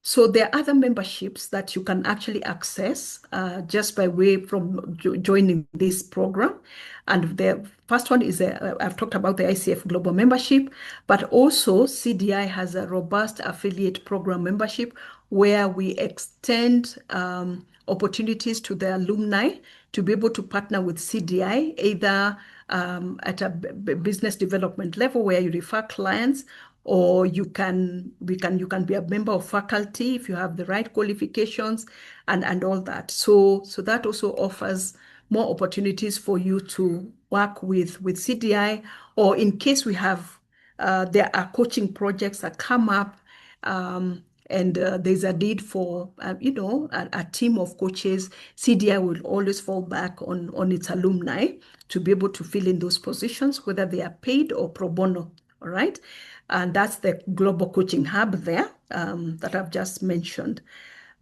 so there are other memberships that you can actually access just by way from joining this program. And the first one is, I've talked about the ICF Global Membership, but also CDI has a robust affiliate program membership where we extend opportunities to the alumni to be able to partner with CDI, either at a business development level where you refer clients, or you can be a member of faculty if you have the right qualifications and all that. So that also offers more opportunities for you to work with CDI, or in case we have there are coaching projects that come up, and there's a need for a team of coaches. CDI will always fall back on its alumni to be able to fill in those positions, whether they are paid or pro bono. All right. And that's the global coaching hub there that I've just mentioned.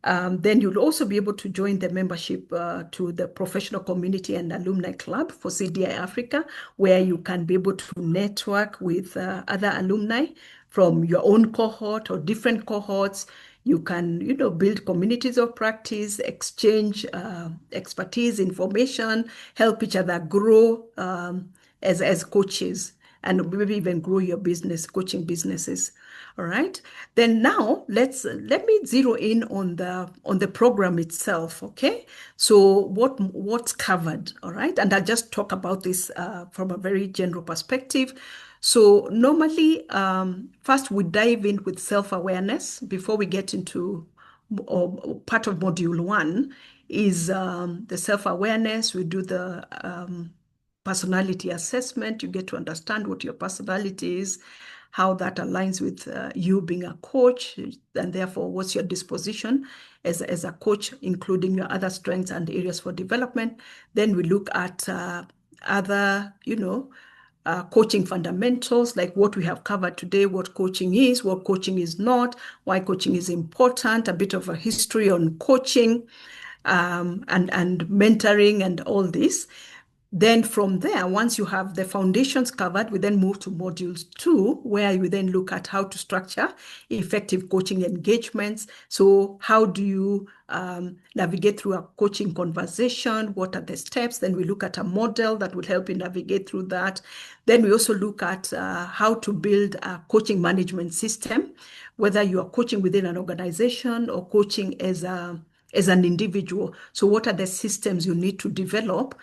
Then you'll also be able to join the membership to the Professional Community and Alumni Club for CDI-Africa, where you can be able to network with other alumni from your own cohort or different cohorts. You can, build communities of practice, exchange expertise, information, help each other grow as coaches, and maybe even grow your business, coaching businesses. All right. Then now let me zero in on the program itself. Okay. So what's covered? All right. And I'll just talk about this from a very general perspective. So normally, first we dive in with self-awareness before we get into part of module 1 is the self-awareness. We do the personality assessment. You get to understand what your personality is, how that aligns with you being a coach, and therefore what's your disposition as a coach, including your other strengths and areas for development. Then we look at other, coaching fundamentals, like what we have covered today, what coaching is not, why coaching is important, a bit of a history on coaching, and mentoring and all this. Then from there, once you have the foundations covered, we then move to modules 2, where you then look at how to structure effective coaching engagements. So how do you navigate through a coaching conversation? What are the steps? Then we look at a model that will help you navigate through that. Then we also look at how to build a coaching management system, whether you are coaching within an organization or coaching as an individual. So what are the systems you need to develop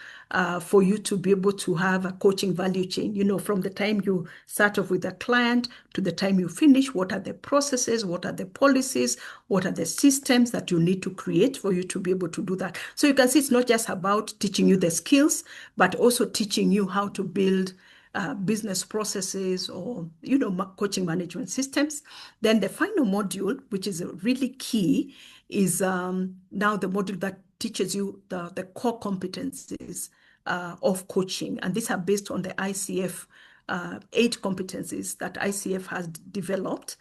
for you to be able to have a coaching value chain? From the time you start off with a client to the time you finish, what are the processes, what are the policies, what are the systems that you need to create for you to be able to do that? So you can see it's not just about teaching you the skills, but also teaching you how to build business processes or, coaching management systems. Then the final module, which is really key, is now the module that teaches you the core competencies of coaching. And these are based on the ICF 8 competencies that ICF has developed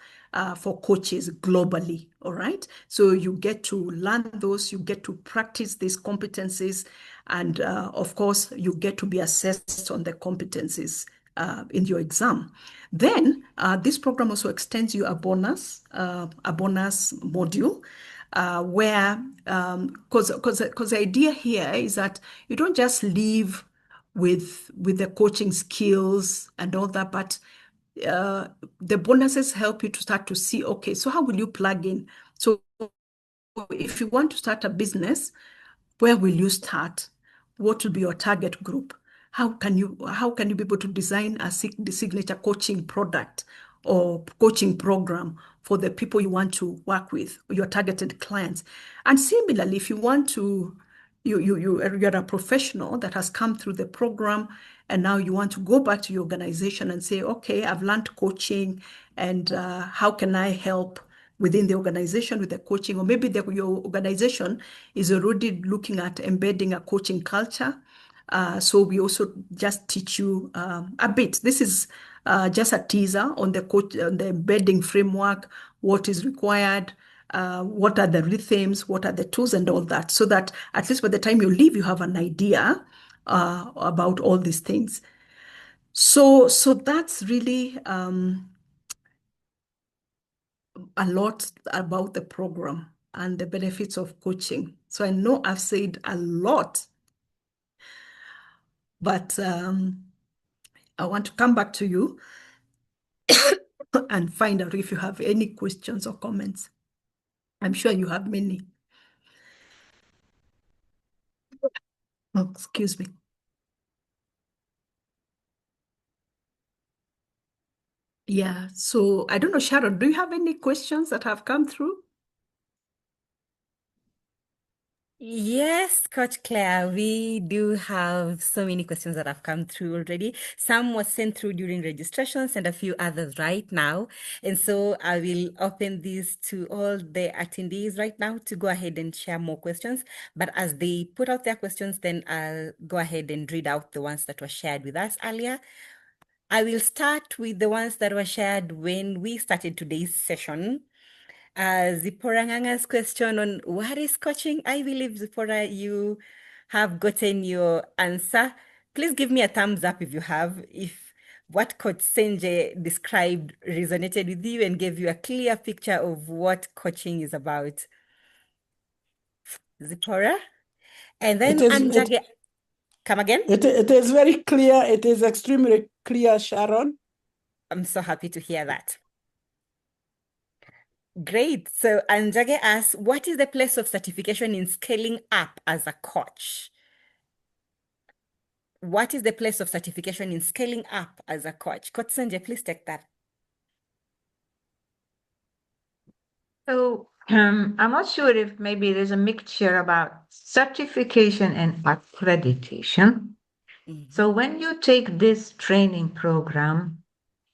for coaches globally. All right. So you get to learn those, you get to practice these competencies, and of course, you get to be assessed on the competencies in your exam. Then this program also extends you a bonus module. Where, because the idea here is that you don't just leave with the coaching skills and all that, but the bonuses help you to start to see, okay, so how will you plug in? So if you want to start a business, where will you start? What will be your target group? how can you be able to design the signature coaching product or coaching program for the people you want to work with, your targeted clients. And similarly, if you want to, you're a professional that has come through the program and now you want to go back to your organization and say, okay, I've learned coaching and how can I help within the organization with the coaching? Or maybe your organization is already looking at embedding a coaching culture. So we also just teach you a bit. This is just a teaser on on the embedding framework, what is required, what are the rhythms, what are the tools and all that, so that at least by the time you leave, you have an idea about all these things. So that's really a lot about the program and the benefits of coaching. So I know I've said a lot, but I want to come back to you and find out if you have any questions or comments. I'm sure you have many. Oh, excuse me. Yeah, so I don't know, Sharon, do you have any questions that have come through? Yes, Coach Claire, we do have so many questions that have come through already. Some was sent through during registrations and a few others right now. And so I will open these to all the attendees right now to go ahead and share more questions. But as they put out their questions, then I'll go ahead and read out the ones that were shared with us earlier. I will start with the ones that were shared when we started today's session. Zipporah Nganga's question on what is coaching. I believe, Zipporah, you have gotten your answer. Please give me a thumbs up if you have, if what Coach Senje described resonated with you and gave you a clear picture of what coaching is about. Zipporah? And It then is it Anjage, come again? it is very clear. It is extremely clear, Sharon. I'm so happy to hear that. Great. So Anjage asks, what is the place of certification in scaling up as a coach? What is the place of certification in scaling up as a coach? Coach Sanjay, please take that. So I'm not sure if maybe there's a mixture about certification and accreditation. So when you take this training program,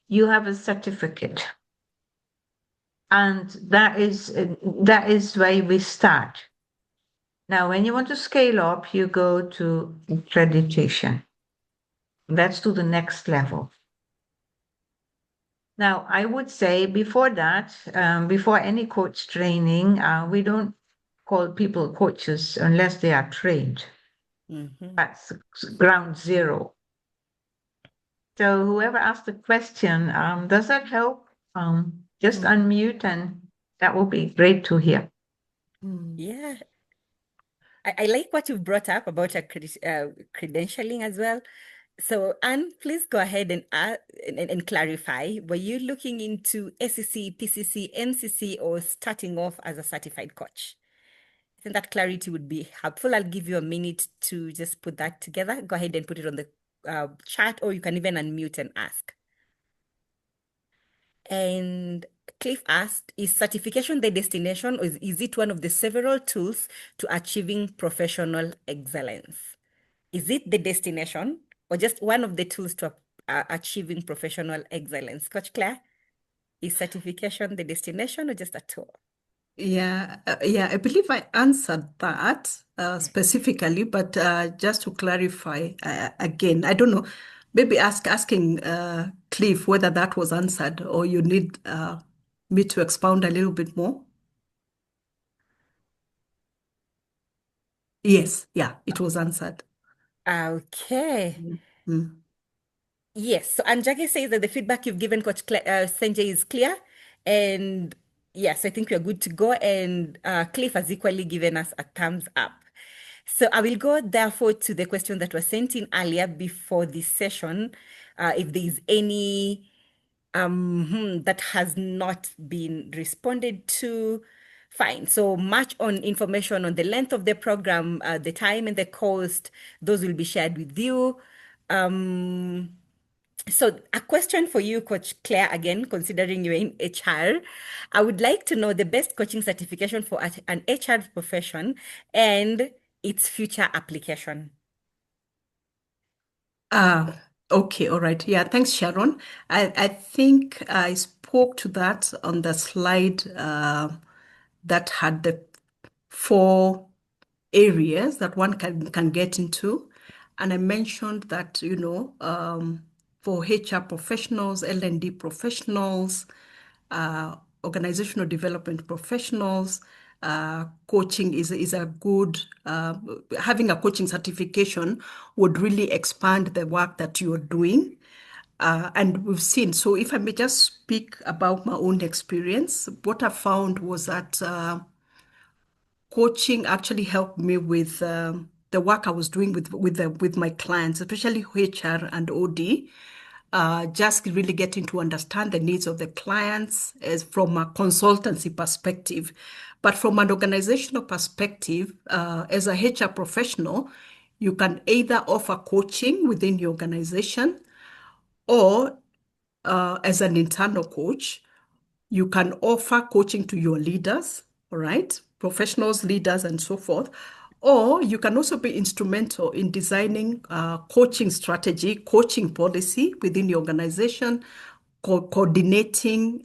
you have a certificate. And that is where we start. Now, when you want to scale up, you go to accreditation. That's to the next level. Now, I would say before that, before any coach training, we don't call people coaches unless they are trained. That's ground zero. So whoever asked the question, does that help? Just unmute and that will be great to hear. Yeah. I like what you've brought up about credentialing as well. So, Anne, please go ahead and clarify. Were you looking into SEC, PCC, MCC, or starting off as a certified coach? I think that clarity would be helpful. I'll give you a minute to just put that together. Go ahead and put it on the chat, or you can even unmute and ask. And Cliff asked, is certification the destination, or is it one of the several tools to achieving professional excellence? Is it the destination or just one of the tools to achieving professional excellence? Coach Claire, is certification the destination or just a tool? Yeah, I believe I answered that specifically, but just to clarify again, I don't know, maybe asking Cliff whether that was answered or you need me to expound a little bit more. Yes, yeah, it was answered. Okay. Mm. Yes. So Anjage says that the feedback you've given Coach Sanjay is clear. And yes, I think we're good to go. And Cliff has equally given us a thumbs up. So I will go therefore to the question that was sent in earlier before this session. If there is any that has not been responded to, fine. So much on information on the length of the program, the time and the cost, those will be shared with you. Um, so a question for you, Coach Claire, again, considering you're in HR, I would like to know the best coaching certification for an HR profession and its future application. Uh, okay, all right. Yeah, thanks, Sharon. I think I spoke to that on the slide that had the four areas that one can get into. And I mentioned that, for HR professionals, L&D professionals, uh, organizational development professionals, coaching is a good, having a coaching certification would really expand the work that you're doing. And we've seen, so if I may just speak about my own experience, what I found was that coaching actually helped me with the work I was doing with my clients, especially HR and OD. Just really getting to understand the needs of the clients as from a consultancy perspective. But from an organizational perspective, as a HR professional, you can either offer coaching within the organization or as an internal coach, you can offer coaching to your leaders, all right, professionals, leaders, and so forth. Or you can also be instrumental in designing coaching strategy, coaching policy within the organization, coordinating,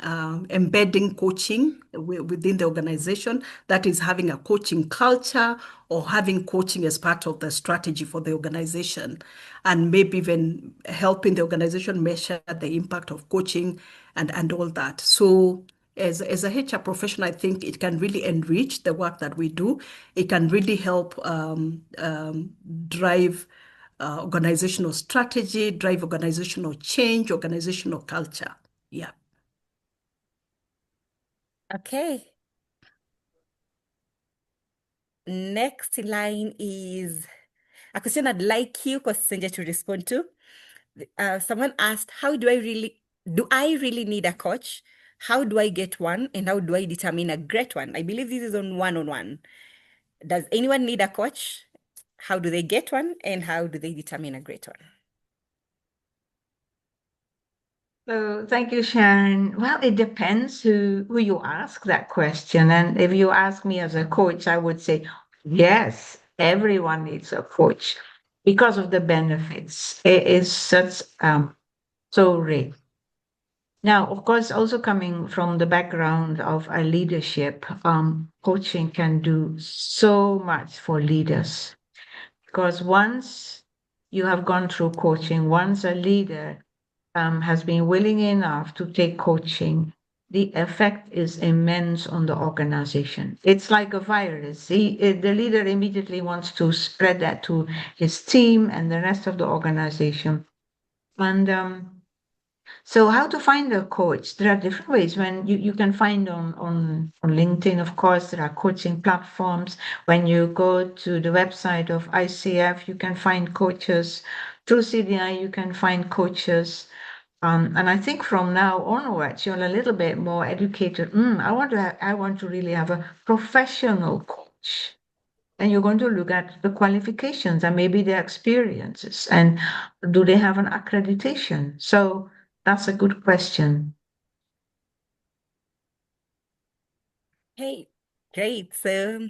embedding coaching within the organization, that is having a coaching culture or having coaching as part of the strategy for the organization, and maybe even helping the organization measure the impact of coaching and all that. So as a HR professional, I think it can really enrich the work that we do. It can really help drive organizational strategy, drive organizational change, organizational culture. Yeah. Okay. Next in line is a question I'd like you, Coach Senja, to respond to. Someone asked, do I really need a coach? How do I get one? And how do I determine a great one? I believe this is on one-on-one. Does anyone need a coach? How do they get one? And how do they determine a great one? So thank you, Sharon. Well, it depends who you ask that question. And if you ask me as a coach, I would say, yes, everyone needs a coach because of the benefits. It is such so rich. Now, of course, also coming from the background of a leadership, coaching can do so much for leaders because once you have gone through coaching, once a leader has been willing enough to take coaching, the effect is immense on the organization. It's like a virus. The leader immediately wants to spread that to his team and the rest of the organization. And so how to find a coach? There are different ways. When you can find on LinkedIn, of course, there are coaching platforms. When you go to the website of ICF, you can find coaches. Through CDI, you can find coaches. And I think from now onwards, you're a little bit more educated. I want to really have a professional coach. And you're going to look at the qualifications and maybe their experiences and do they have an accreditation? So that's a good question. Hey, great. So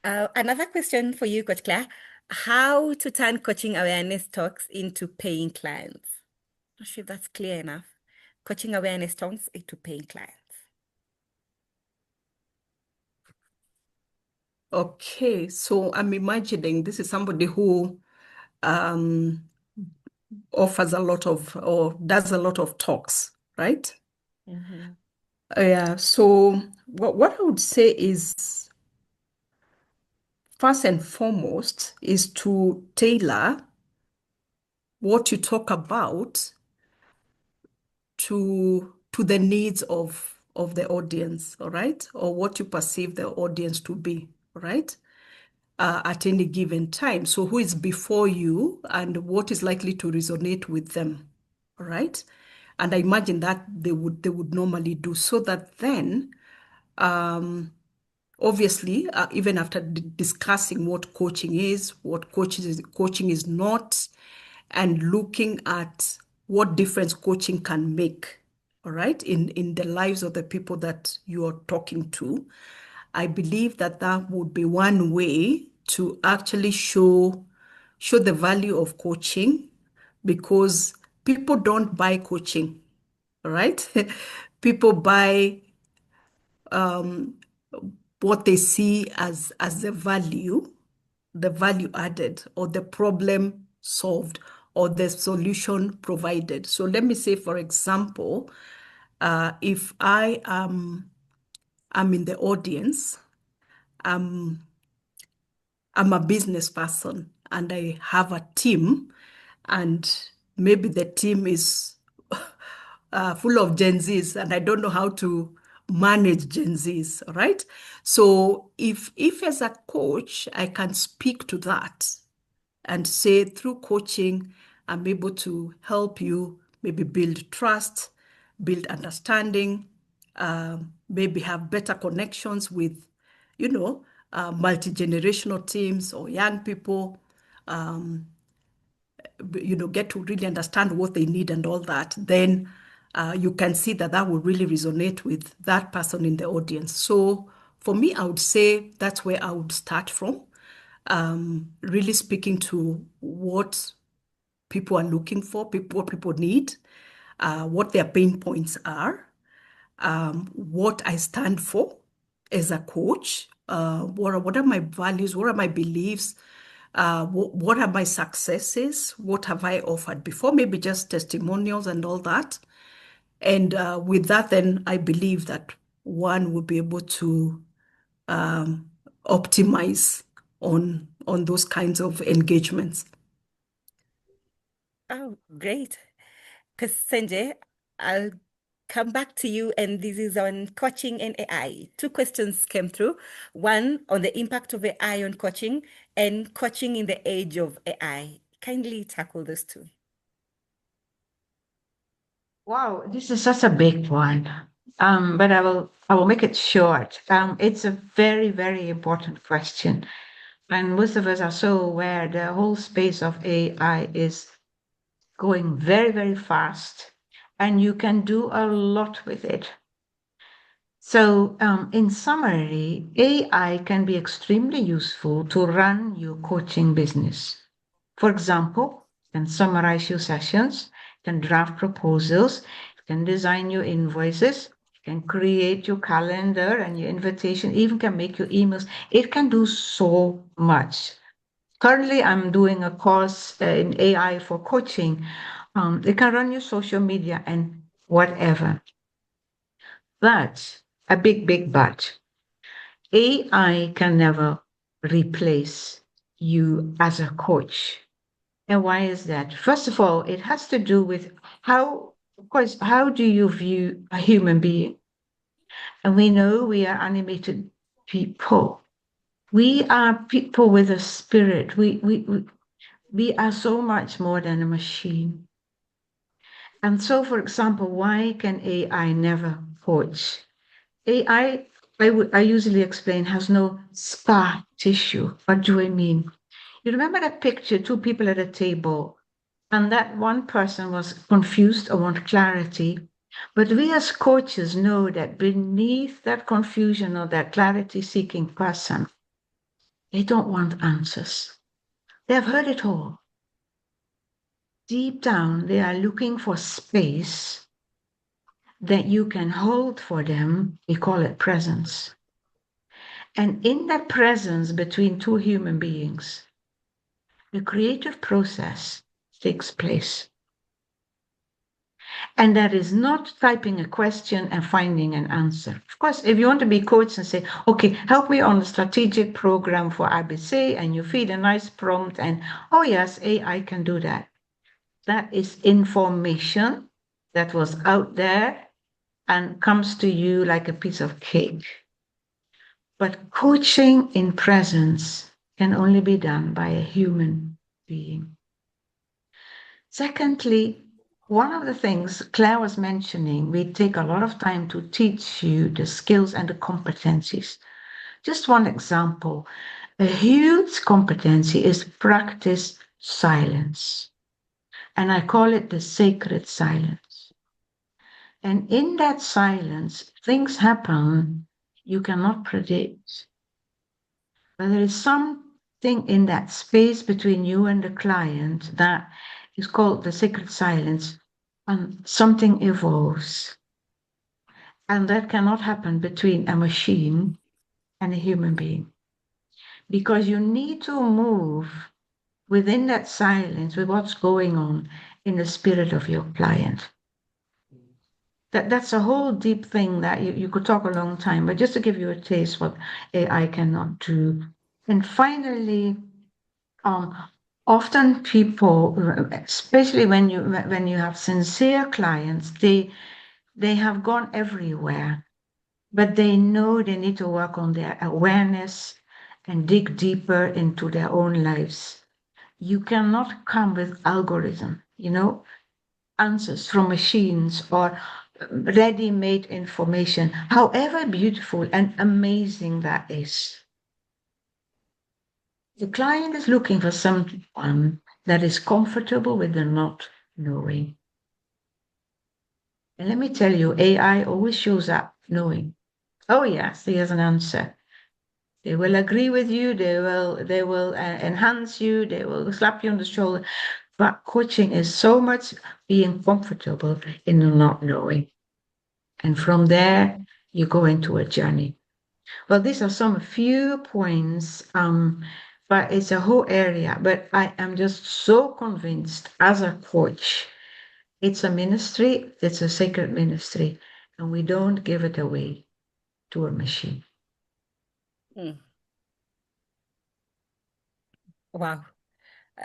another question for you, Coach Claire. How to turn coaching awareness talks into paying clients? Not sure if that's clear enough. Coaching awareness talks into paying clients. Okay, so I'm imagining this is somebody who um, offers a lot of or does a lot of talks, right? Mm-hmm. Yeah, so what I would say is first and foremost is to tailor what you talk about to the needs of the audience, all right? Or what you perceive the audience to be, all right? At any given time. So who is before you and what is likely to resonate with them, all right? And I imagine that they would normally do so that then obviously, even after discussing what coaching is, what coaching is not, and looking at what difference coaching can make, all right, in the lives of the people that you are talking to, I believe that that would be one way to actually show the value of coaching, because people don't buy coaching, all right? People buy what they see as the value added, or the problem solved, or the solution provided. So let me say, for example, if I'm in the audience, I'm a business person and I have a team, and maybe the team is full of Gen Zs, and I don't know how to manage Gen Zs, right? So if as a coach, I can speak to that and say, through coaching, I'm able to help you maybe build trust, build understanding, maybe have better connections with, multi-generational teams or young people, get to really understand what they need and all that, then you can see that that will really resonate with that person in the audience. So for me, I would say that's where I would start from, really speaking to what people are looking for, what people need, what their pain points are, what I stand for as a coach, what are my values, what are my beliefs, what are my successes, what have I offered before, maybe just testimonials and all that. And with that, then I believe that one will be able to optimize on those kinds of engagements. Oh, great. Because Sanjay, I'll come back to you, and this is on coaching and AI. Two questions came through. One on the impact of AI on coaching, and coaching in the age of AI. Kindly tackle those two. Wow, this is such a big one. But I will make it short. It's a very, very important question. And most of us are so aware the whole space of AI is going very, very fast, and you can do a lot with it. So, in summary, AI can be extremely useful to run your coaching business. For example, you can summarize your sessions, you can draft proposals, you can design your invoices, you can create your calendar and your invitation, even can make your emails. It can do so much. Currently, I'm doing a course in AI for coaching. It can run your social media and whatever. But a big, big but. AI can never replace you as a coach. And why is that? First of all, it has to do with how, of course, how do you view a human being? And we know we are animated people. We are people with a spirit. We are so much more than a machine. And so, for example, why can AI never coach? AI, I usually explain, has no scar tissue. What do I mean? You remember that picture, two people at a table, and that one person was confused or want clarity. But we as coaches know that beneath that confusion or that clarity seeking person, they don't want answers. They have heard it all. Deep down, they are looking for space that you can hold for them. We call it presence. And in that presence between two human beings, the creative process takes place. And that is not typing a question and finding an answer. Of course, if you want to be coached and say, okay, help me on a strategic program for ABC, and you feed a nice prompt, and oh, yes, AI can do that. That is information that was out there and comes to you like a piece of cake. But coaching in presence can only be done by a human being. Secondly, one of the things Claire was mentioning, we take a lot of time to teach you the skills and the competencies. Just one example. A huge competency is practice silence. And I call it the sacred silence. And in that silence, things happen you cannot predict. But there is something in that space between you and the client that is called the sacred silence, and something evolves. And that cannot happen between a machine and a human being. Because you need to move within that silence with what's going on in the spirit of your client. That's a whole deep thing that you could talk a long time, but just to give you a taste what AI cannot do. And finally, um, often people, especially when you have sincere clients, they have gone everywhere, but they know they need to work on their awareness and dig deeper into their own lives. You cannot come with algorithm, answers from machines or ready-made information, however beautiful and amazing that is. The client is looking for someone that is comfortable with the not knowing. And let me tell you, AI always shows up knowing. Oh yes, here's an answer. They will agree with you. They will enhance you. They will slap you on the shoulder. But coaching is so much being comfortable in the not knowing. And from there, you go into a journey. Well, these are some few points, but it's a whole area. But I am just so convinced as a coach, it's a ministry, it's a sacred ministry, and we don't give it away to a machine. Wow.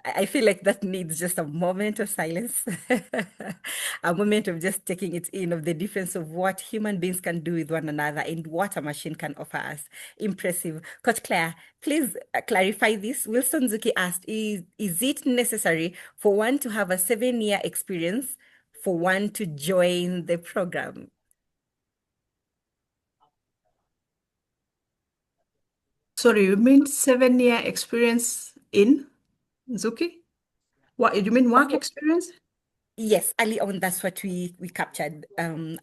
I feel like that needs just a moment of silence, a moment of just taking it in of the difference of what human beings can do with one another and what a machine can offer us. Impressive. Coach Claire, please clarify this. Wilson Zuki asked, is it necessary for one to have a 7-year experience for one to join the program? Sorry, you mean 7-year experience in Zuki? What you mean work experience? Yes, early on, that's what we captured.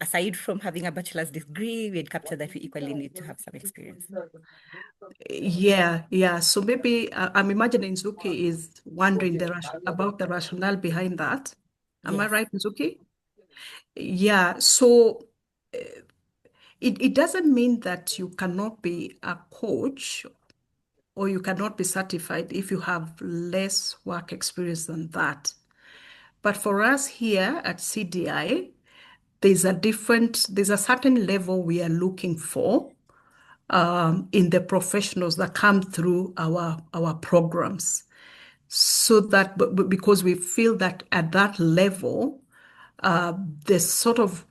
Aside from having a bachelor's degree, we had captured that we equally need to have some experience. Yeah. So maybe I'm imagining Zuki is wondering about the rationale behind that. Am I Yes. right, Zuki? Yeah. So it doesn't mean that you cannot be a coach or you cannot be certified if you have less work experience than that. But for us here at CDI, there's a certain level we are looking for in the professionals that come through our programs. So that, because we feel that at that level, the sort of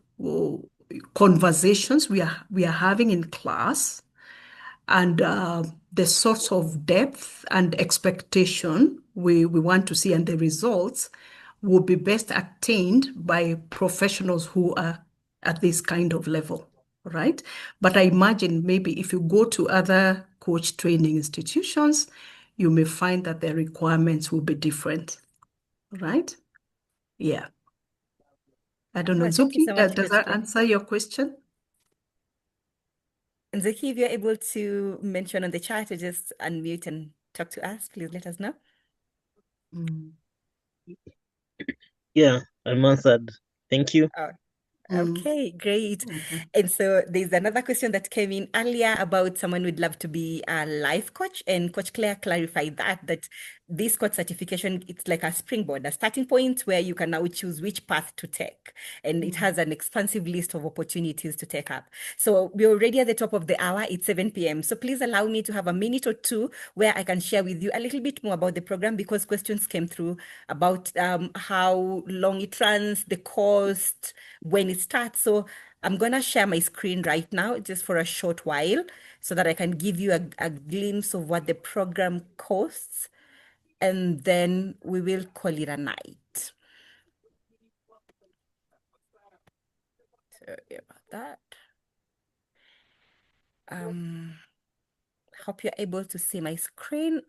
conversations we are having in class and the sorts of depth and expectation we want to see and the results will be best attained by professionals who are at this kind of level, right? But I imagine maybe if you go to other coach training institutions, you may find that the requirements will be different, right? Yeah. I don't know. Well, thank you Zuki, so much, does Coach that Claire. answer your question? And Zaki, if you're able to mention on the chat or just unmute and talk to us, please let us know. Yeah, I'm answered. Thank you. Oh, okay, great. Mhm. And so there's another question that came in earlier about someone would love to be a life coach, and Coach Claire clarified that this coach certification, it's like a springboard, a starting point where you can now choose which path to take, and it has an expansive list of opportunities to take up. So we're already at the top of the hour. It's 7 p.m. So please allow me to have a minute or two where I can share with you a little bit more about the program, because questions came through about how long it runs, the cost, when it starts. So I'm going to share my screen right now just for a short while so that I can give you a glimpse of what the program costs, and then we will call it a night. Sorry about that. Hope you're able to see my screen.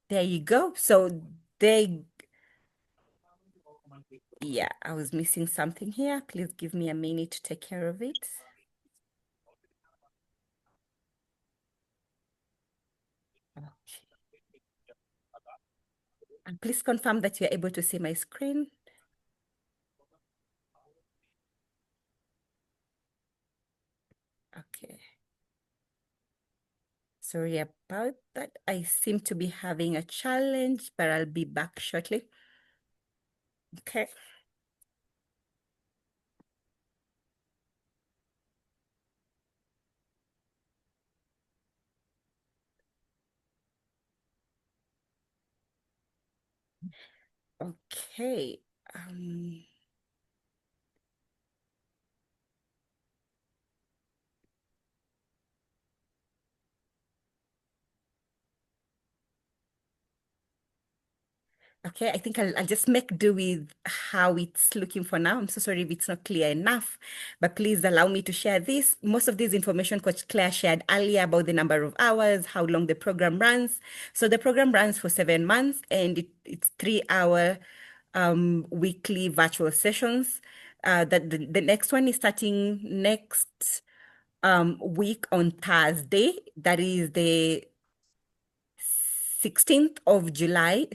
There you go. So yeah, I was missing something here. Please give me a minute to take care of it. Okay. And please confirm that you're able to see my screen. Okay. Sorry about that. I seem to be having a challenge, but I'll be back shortly. Okay. Okay. Okay, I think I'll just make do with how it's looking for now. I'm so sorry if it's not clear enough, but please allow me to share this. Most of this information Coach Claire shared earlier about the number of hours, how long the program runs. So the program runs for 7 months, and it's 3-hour weekly virtual sessions. The next one is starting next week on Thursday. That is the 16th of July,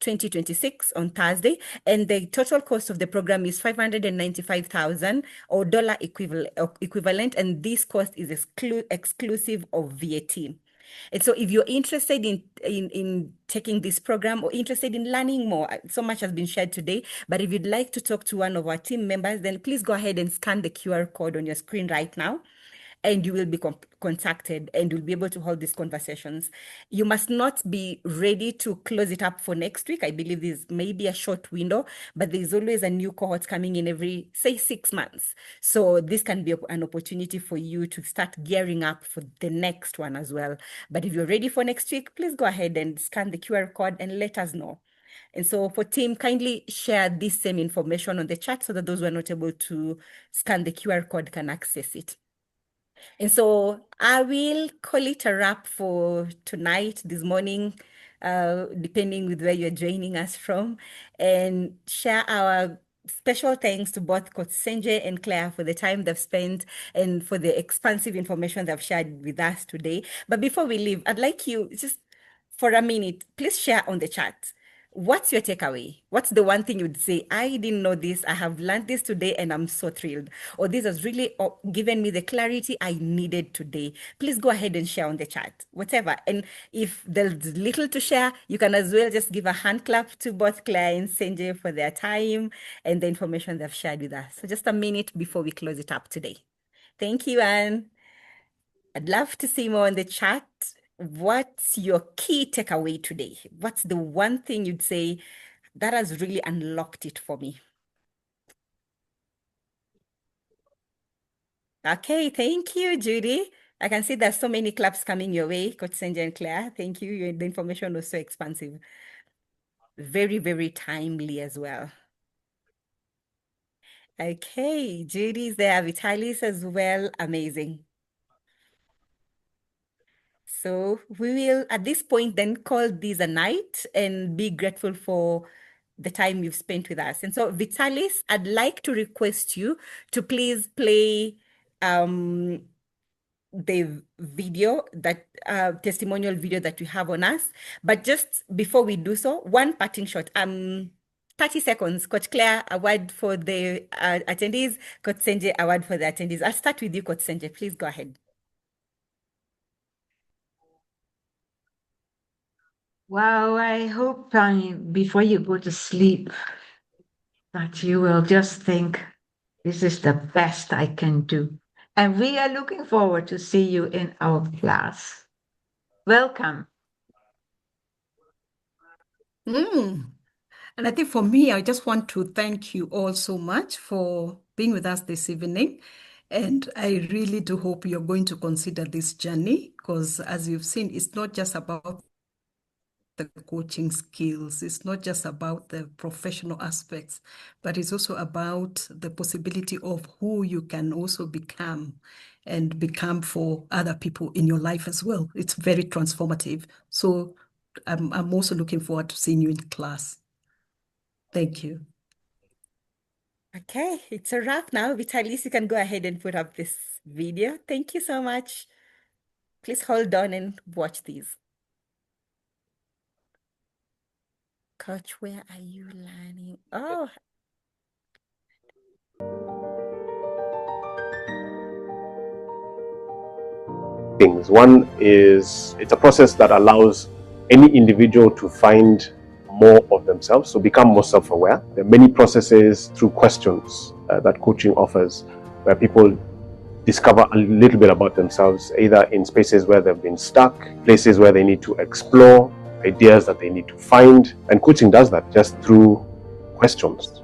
2026 on Thursday. And the total cost of the program is 595,000 or dollar equivalent. And this cost is exclusive of VAT. And so if you're interested in taking this program or interested in learning more, so much has been shared today, but if you'd like to talk to one of our team members, then please go ahead and scan the QR code on your screen right now, and you will be contacted and you'll be able to hold these conversations. You must not be ready to close it up for next week. I believe there's maybe a short window, but there's always a new cohort coming in every, say, 6 months. So this can be an opportunity for you to start gearing up for the next one as well. But if you're ready for next week, please go ahead and scan the QR code and let us know. And so for team, kindly share this same information on the chat so that those who are not able to scan the QR code can access it. And so I will call it a wrap for tonight, this morning, depending with where you're joining us from, and share our special thanks to both Coach Senje and Claire for the time they've spent and for the expansive information they've shared with us today. But before we leave, I'd like you just for a minute, please share on the chat. What's your takeaway? What's the one thing you'd say? I didn't know this. I have learned this today and I'm so thrilled. Or this has really given me the clarity I needed today. Please go ahead and share on the chat, whatever. And if there's little to share, you can as well just give a hand clap to both Claire and Senjay for their time and the information they've shared with us. So just a minute before we close it up today. Thank you, Anne. I'd love to see more in the chat. What's your key takeaway today? What's the one thing you'd say that has really unlocked it for me? Okay, thank you, Judy. I can see there's so many claps coming your way, Coach Senja and Claire. Thank you. The information was so expansive. Very, very timely as well. Okay, Judy's there, Vitalis as well. Amazing. So we will, at this point, then call this a night and be grateful for the time you've spent with us. And so, Vitalis, I'd like to request you to please play the video that testimonial video that we have on us. But just before we do so, one parting shot. 30 seconds. Coach Claire, a word for the attendees. Coach Senje, a word for the attendees. I'll start with you, Coach Senje. Please go ahead. Well, I hope before you go to sleep that you will just think, this is the best I can do. And we are looking forward to see you in our class. Welcome. And I think for me, I just want to thank you all so much for being with us this evening. And I really do hope you're going to consider this journey because, as you've seen, it's not just about the coaching skills. It's not just about the professional aspects, but it's also about the possibility of who you can also become and become for other people in your life as well. It's very transformative. So I'm also looking forward to seeing you in class. Thank you. Okay, it's a wrap now. Vitalis, you can go ahead and put up this video. Thank you so much. Please hold on and watch these. Coach, where are you learning? Oh, things. One is it's a process that allows any individual to find more of themselves, so become more self-aware. There are many processes through questions that coaching offers, where people discover a little bit about themselves, either in spaces where they've been stuck, places where they need to explore, ideas that they need to find. And coaching does that just through questions.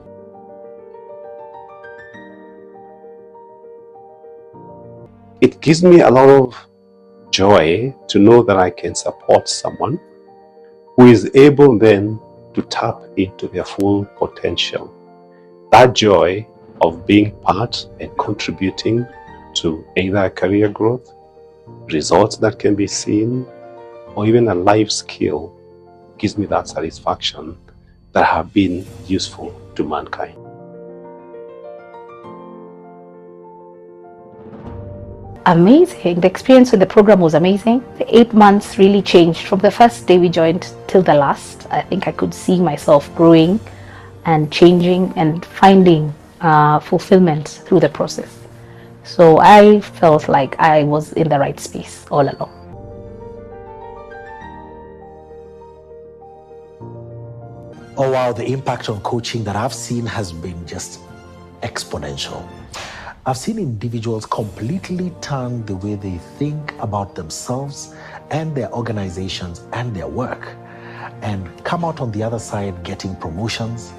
It gives me a lot of joy to know that I can support someone who is able then to tap into their full potential. That joy of being part and contributing to either a career growth, results that can be seen, or even a life skill gives me that satisfaction that have been useful to mankind. Amazing. The experience with the program was amazing. The 8 months really changed from the first day we joined till the last. I think I could see myself growing and changing and finding fulfillment through the process. So I felt like I was in the right space all along. Oh wow, the impact on coaching that I've seen has been just exponential. I've seen individuals completely turn the way they think about themselves and their organizations and their work, and come out on the other side getting promotions,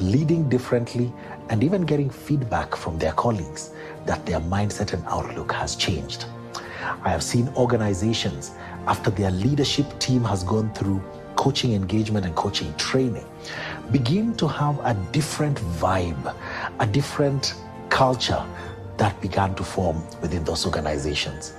leading differently, and even getting feedback from their colleagues that their mindset and outlook has changed. I have seen organizations, after their leadership team has gone through coaching engagement and coaching training, begin to have a different vibe, a different culture that began to form within those organizations.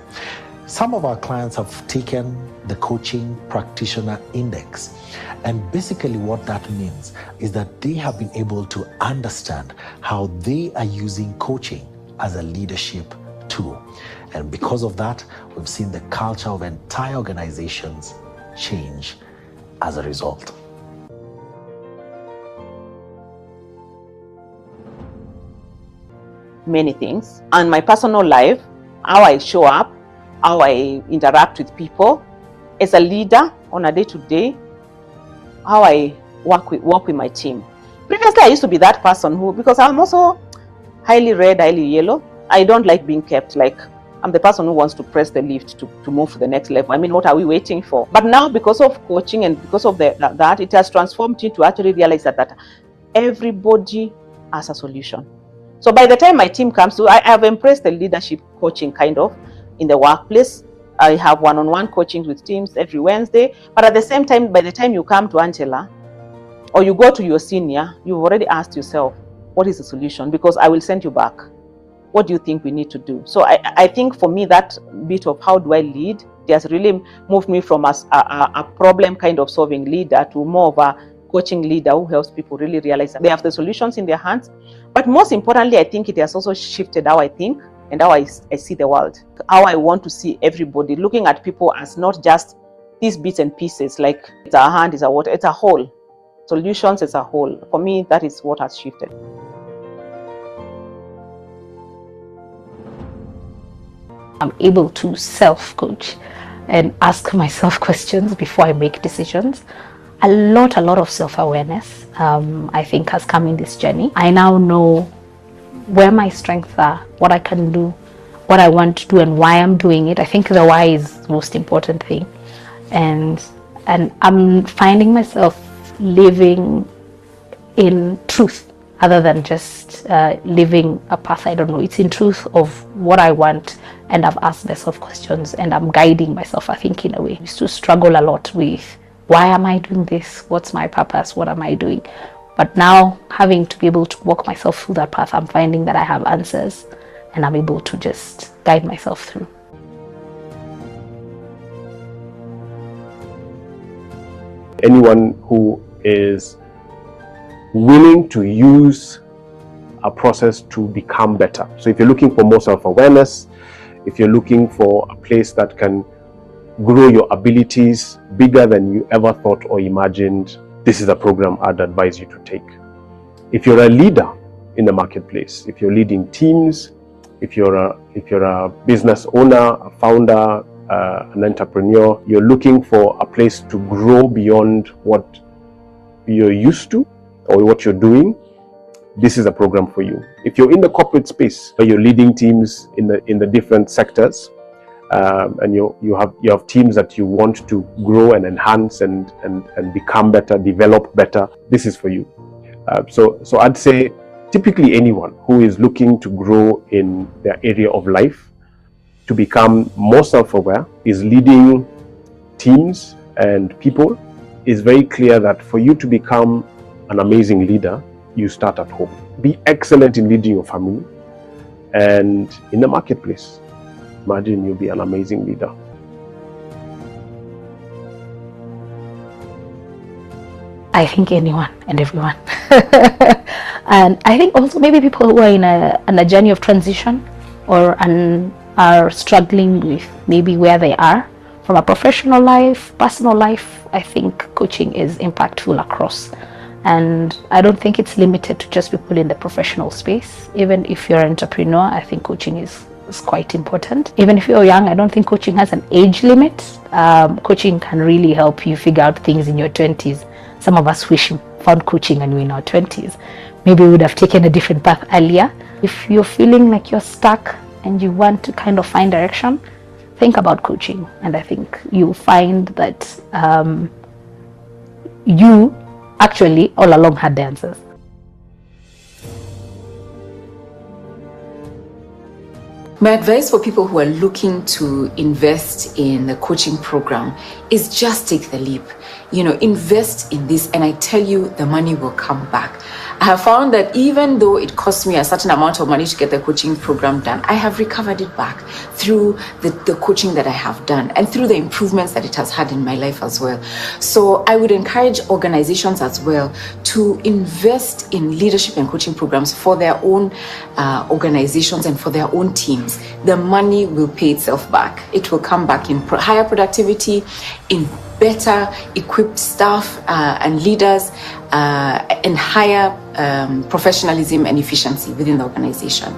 Some of our clients have taken the Coaching Practitioner Index, and basically what that means is that they have been able to understand how they are using coaching as a leadership tool. And because of that, we've seen the culture of entire organizations change as a result. Many things. And my personal life, how I show up, how I interact with people as a leader on a day-to-day, how I work with my team. Previously, I used to be that person who, because I'm also highly red, highly yellow, I don't like being kept. Like, I'm the person who wants to press the lift to move to the next level. I mean, what are we waiting for? But now, because of coaching and because of that, it has transformed me to actually realize that everybody has a solution. So by the time my team comes to, I have embraced the leadership coaching kind of in the workplace. I have one-on-one coaching with teams every Wednesday. But at the same time, by the time you come to Angela or you go to your senior, you've already asked yourself, what is the solution? Because I will send you back. What do you think we need to do? So I think for me, that bit of how do I lead, it has really moved me from a problem kind of solving leader to more of a coaching leader who helps people really realize that they have the solutions in their hands. But most importantly, I think it has also shifted how I think and how I see the world. How I want to see everybody, looking at people as not just these bits and pieces, like it's a hand, it's a water, it's a whole. Solutions as a whole. For me, that is what has shifted. I'm able to self-coach and ask myself questions before I make decisions. A lot of self-awareness, I think, has come in this journey. I now know where my strengths are, what I can do, what I want to do, and why I'm doing it. I think the why is the most important thing. And I'm finding myself living in truth other than just living a path I don't know. It's in truth of what I want, and I've asked myself questions and I'm guiding myself, I think, in a way. I used to struggle a lot with why am I doing this? What's my purpose? What am I doing? But now, having to be able to walk myself through that path, I'm finding that I have answers and I'm able to just guide myself through. Anyone who is willing to use a process to become better. So if you're looking for more self-awareness, if you're looking for a place that can grow your abilities bigger than you ever thought or imagined, this is a program I'd advise you to take. If you're a leader in the marketplace, if you're leading teams, if you're a business owner, a founder, an entrepreneur, you're looking for a place to grow beyond what you're used to or what you're doing, this is a program for you. If you're in the corporate space, where you're leading teams in the different sectors, and you have teams that you want to grow and enhance and become better, develop better, this is for you. So I'd say typically anyone who is looking to grow in their area of life, to become more self-aware, is leading teams and people, is very clear that for you to become an amazing leader, you start at home. Be excellent in leading your family and in the marketplace. Imagine you'll be an amazing leader. I think anyone and everyone. And I think also maybe people who are in a journey of transition or are struggling with maybe where they are from a professional life, personal life. I think coaching is impactful across. And I don't think it's limited to just people in the professional space. Even if you're an entrepreneur, I think coaching is quite important. Even if you're young, I don't think coaching has an age limit. Coaching can really help you figure out things in your 20s. Some of us wish we found coaching when we were in our 20s. Maybe we would have taken a different path earlier. If you're feeling like you're stuck and you want to kind of find direction, think about coaching. And I think you'll find that you actually all along had the answers. My advice for people who are looking to invest in the coaching program is just take the leap. Invest in this, and I tell you, the money will come back. I have found that even though it cost me a certain amount of money to get the coaching program done, I have recovered it back through the coaching that I have done and through the improvements that it has had in my life as well. So I would encourage organizations as well to invest in leadership and coaching programs for their own organizations and for their own teams. The money will pay itself back. It will come back in higher productivity, in better equipped staff and leaders, and higher professionalism and efficiency within the organization.